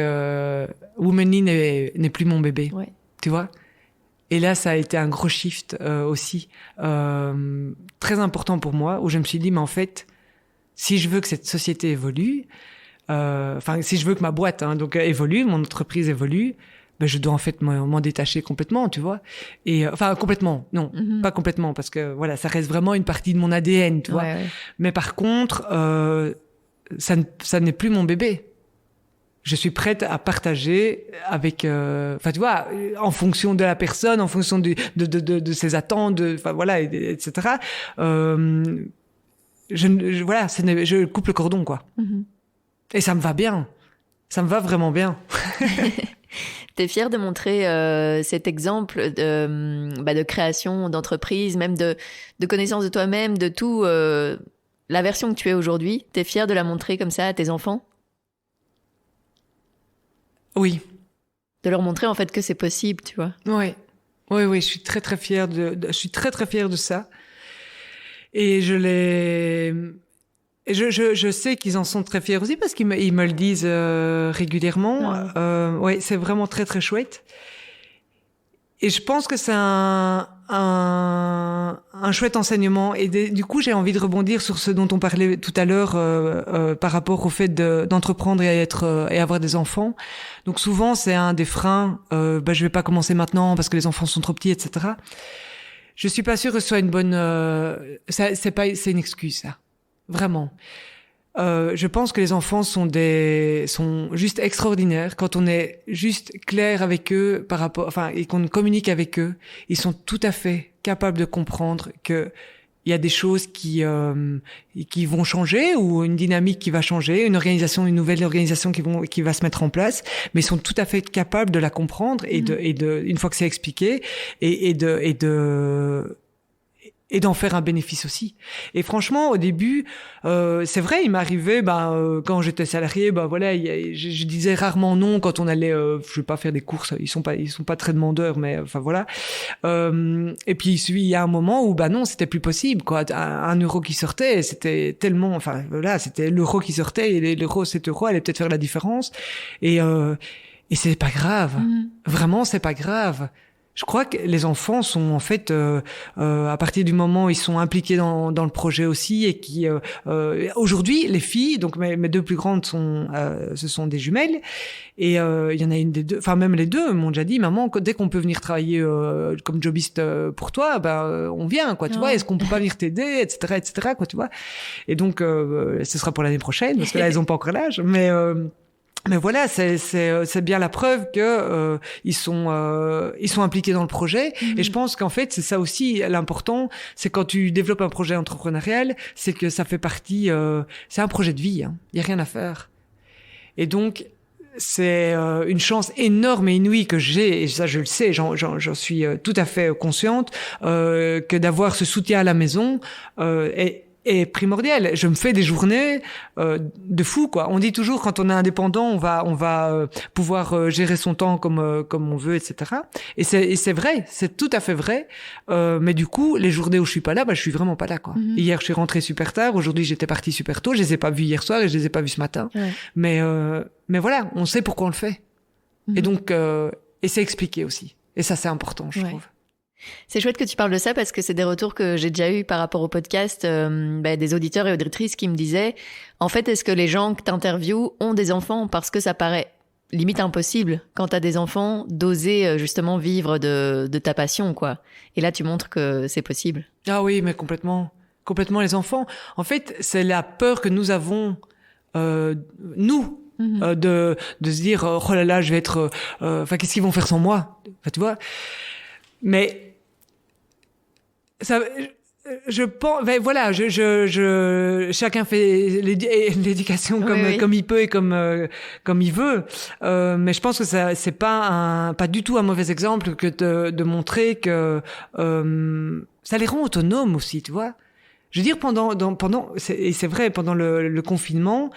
Womanly n'est plus mon bébé. Ouais. Tu vois? Et là, ça a été un gros shift aussi, très important pour moi, où je me suis dit, mais en fait, si je veux que cette société évolue, si je veux que ma boîte évolue, mon entreprise évolue, ben je dois en fait m'en détacher complètement, tu vois. Et complètement, non, pas complètement, parce que voilà, ça reste vraiment une partie de mon ADN, tu vois. Ouais. Mais par contre, ça n'est plus mon bébé. Je suis prête à partager avec, tu vois, en fonction de la personne, en fonction de ses attentes, etc. Je coupe le cordon, quoi. Et ça me va bien. Ça me va vraiment bien. T'es fière de montrer cet exemple de création d'entreprise, même de connaissance de toi-même, de tout, la version que tu es aujourd'hui. T'es fière de la montrer comme ça à tes enfants? Oui. De leur montrer en fait que c'est possible, tu vois. Oui, je suis très très fière je suis très très fière de ça. Et je sais qu'ils en sont très fiers aussi parce qu'ils me le disent régulièrement. Ouais, c'est vraiment très très chouette. Et je pense que c'est un chouette enseignement. Et du coup, j'ai envie de rebondir sur ce dont on parlait tout à l'heure par rapport au fait d'entreprendre et avoir des enfants. Donc souvent, c'est un des freins. Je vais pas commencer maintenant parce que les enfants sont trop petits, etc. Je suis pas sûre que ce soit une bonne. C'est une excuse, ça. Vraiment. Je pense que les enfants sont juste extraordinaires quand on est juste clair avec eux et qu'on communique avec eux. Ils sont tout à fait capables de comprendre que il y a des choses qui vont changer ou une dynamique qui va changer, une nouvelle organisation qui va se mettre en place, mais ils sont tout à fait capables de la comprendre et une fois que c'est expliqué et d'en faire un bénéfice aussi. Et franchement, au début, c'est vrai, il m'arrivait, quand j'étais salarié, je disais rarement non quand on allait, je vais pas faire des courses, ils sont pas très demandeurs, mais enfin voilà. Et puis il y a un moment où non, c'était plus possible, quoi. Un euro qui sortait, c'était tellement, c'était l'euro qui sortait et cet euro allait peut-être faire la différence. Et c'est pas grave. Vraiment, c'est pas grave. Je crois que les enfants sont en fait, à partir du moment où ils sont impliqués dans le projet aussi, et qui aujourd'hui les filles, donc mes deux plus grandes ce sont des jumelles, et il y en a une des deux, enfin même les deux m'ont déjà dit, maman, dès qu'on peut venir travailler comme jobiste pour toi, on vient, quoi, tu vois. Est-ce qu'on peut pas venir t'aider, etc., quoi, tu vois. Et donc ce sera pour l'année prochaine parce que là elles ont pas encore l'âge, mais Mais voilà, c'est bien la preuve que ils sont impliqués dans le projet. Et je pense qu'en fait, c'est ça aussi l'important, c'est quand tu développes un projet entrepreneurial, c'est que ça fait partie, c'est un projet de vie. Hein. Il y a rien à faire. Et donc, c'est une chance énorme et inouïe que j'ai, et ça je le sais, j'en suis tout à fait consciente, que d'avoir ce soutien à la maison est primordial. Je me fais des journées de fou, quoi. On dit toujours, quand on est indépendant, on va pouvoir gérer son temps comme on veut, etc. Et c'est vrai, c'est tout à fait vrai. Mais du coup, les journées où je suis pas là, je suis vraiment pas là, quoi. Hier, je suis rentrée super tard. Aujourd'hui, j'étais partie super tôt. Je les ai pas vus hier soir et je les ai pas vus ce matin. Ouais. Mais voilà, on sait pourquoi on le fait. Et donc, et c'est expliqué aussi. Et ça, c'est important, je trouve. C'est chouette que tu parles de ça parce que c'est des retours que j'ai déjà eu par rapport au podcast, des auditeurs et auditrices qui me disaient, en fait, est-ce que les gens que t'interviewes ont des enfants? Parce que ça paraît limite impossible quand t'as des enfants d'oser justement vivre de ta passion, quoi. Et là, tu montres que c'est possible. Ah oui, mais complètement les enfants. En fait, c'est la peur que nous avons, nous. De se dire, oh là là, je vais être, qu'est-ce qu'ils vont faire sans moi? Tu vois. Mais ça, je pense, voilà, chacun fait l'éducation comme il peut et comme il veut. Mais je pense que ça, c'est pas du tout un mauvais exemple que de montrer que ça les rend autonomes aussi, tu vois. Je veux dire, pendant, et c'est vrai, pendant le confinement.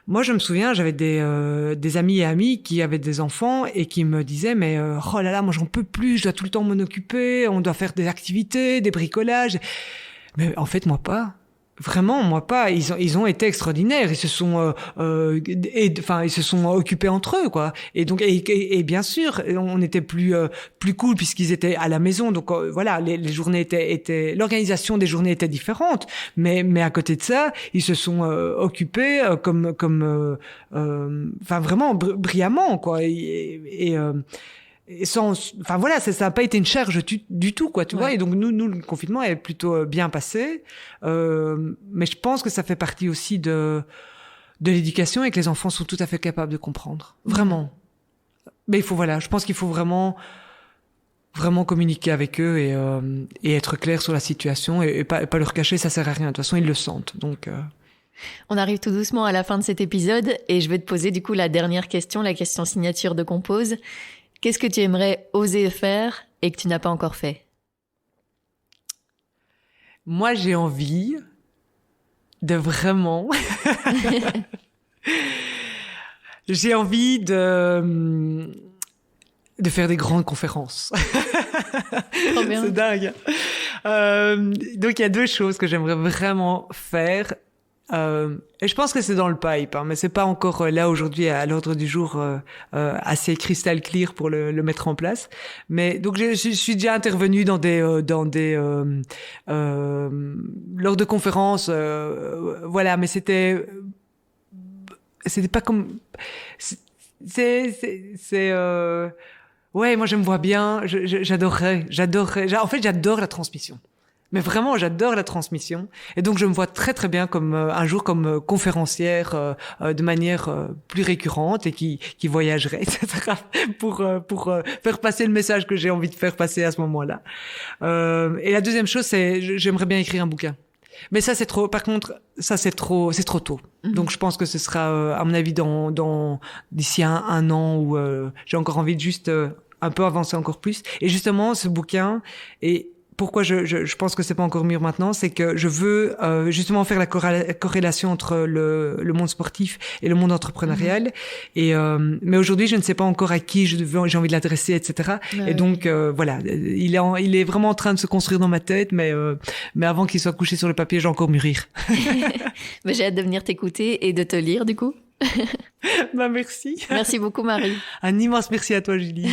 Moi, je me souviens, j'avais des amis et amies qui avaient des enfants et qui me disaient, mais oh là là, moi j'en peux plus, je dois tout le temps m'en occuper, on doit faire des activités, des bricolages. Mais en fait, moi pas. Vraiment, moi pas. Ils ont été extraordinaires. Ils se sont, ils se sont occupés entre eux, quoi. Et donc, et bien sûr, on était plus cool puisqu'ils étaient à la maison. Donc voilà, les journées étaient, l'organisation des journées était différente. Mais à côté de ça, ils se sont occupés vraiment brillamment, quoi. Et sans, voilà, ça n'a pas été une charge du tout, quoi, tu vois. Et donc nous, le confinement est plutôt bien passé. Mais je pense que ça fait partie aussi de l'éducation et que les enfants sont tout à fait capables de comprendre. Vraiment. Mais je pense qu'il faut vraiment communiquer avec eux et être clair sur la situation et pas leur cacher, ça sert à rien. De toute façon, ils le sentent. Donc, On arrive tout doucement à la fin de cet épisode et je vais te poser du coup la dernière question, la question signature de Compose. Qu'est-ce que tu aimerais oser faire et que tu n'as pas encore fait? Moi, j'ai envie de vraiment... j'ai envie de faire des grandes conférences. Trop bien. C'est dingue. Donc, il y a 2 choses que j'aimerais vraiment faire. Et je pense que c'est dans le pipe, mais c'est pas encore là aujourd'hui à l'ordre du jour assez crystal clear pour le mettre en place. Mais donc je suis déjà intervenue dans des lors de conférences, voilà, mais c'était pas comme ouais, moi je me vois bien, j'adorerais. En fait, j'adore la transmission. Mais vraiment, j'adore la transmission. Et donc, je me vois très, très bien comme un jour comme conférencière de manière plus récurrente et qui voyagerait, etc. pour faire passer le message que j'ai envie de faire passer à ce moment-là. Et la deuxième chose, c'est j'aimerais bien écrire un bouquin. Mais ça, c'est trop. Par contre, ça, c'est trop tôt. Donc, je pense que ce sera, à mon avis, d'ici un an où j'ai encore envie de juste un peu avancer encore plus. Et justement, ce bouquin pourquoi je pense que c'est pas encore mûr maintenant, c'est que je veux justement faire la corrélation entre le monde sportif et le monde entrepreneurial. Et mais aujourd'hui, je ne sais pas encore à qui j'ai envie de l'adresser, etc. Et donc voilà, il est vraiment en train de se construire dans ma tête, mais avant qu'il soit couché sur le papier, j'ai encore mûrir. Mais j'ai hâte de venir t'écouter et de te lire du coup. Merci. Merci beaucoup, Marie. Un immense merci à toi, Julie.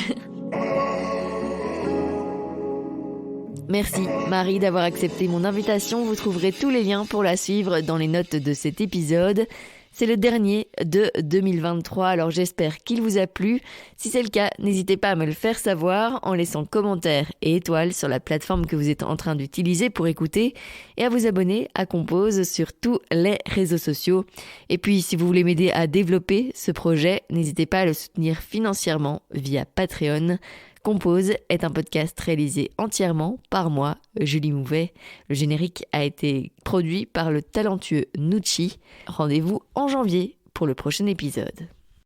Merci Marie d'avoir accepté mon invitation. Vous trouverez tous les liens pour la suivre dans les notes de cet épisode. C'est le dernier de 2023, alors j'espère qu'il vous a plu. Si c'est le cas, n'hésitez pas à me le faire savoir en laissant commentaires et étoiles sur la plateforme que vous êtes en train d'utiliser pour écouter et à vous abonner à Compose sur tous les réseaux sociaux. Et puis, si vous voulez m'aider à développer ce projet, n'hésitez pas à le soutenir financièrement via Patreon. Compose est un podcast réalisé entièrement par moi, Julie Mouvet. Le générique a été produit par le talentueux Nucci. Rendez-vous en janvier pour le prochain épisode.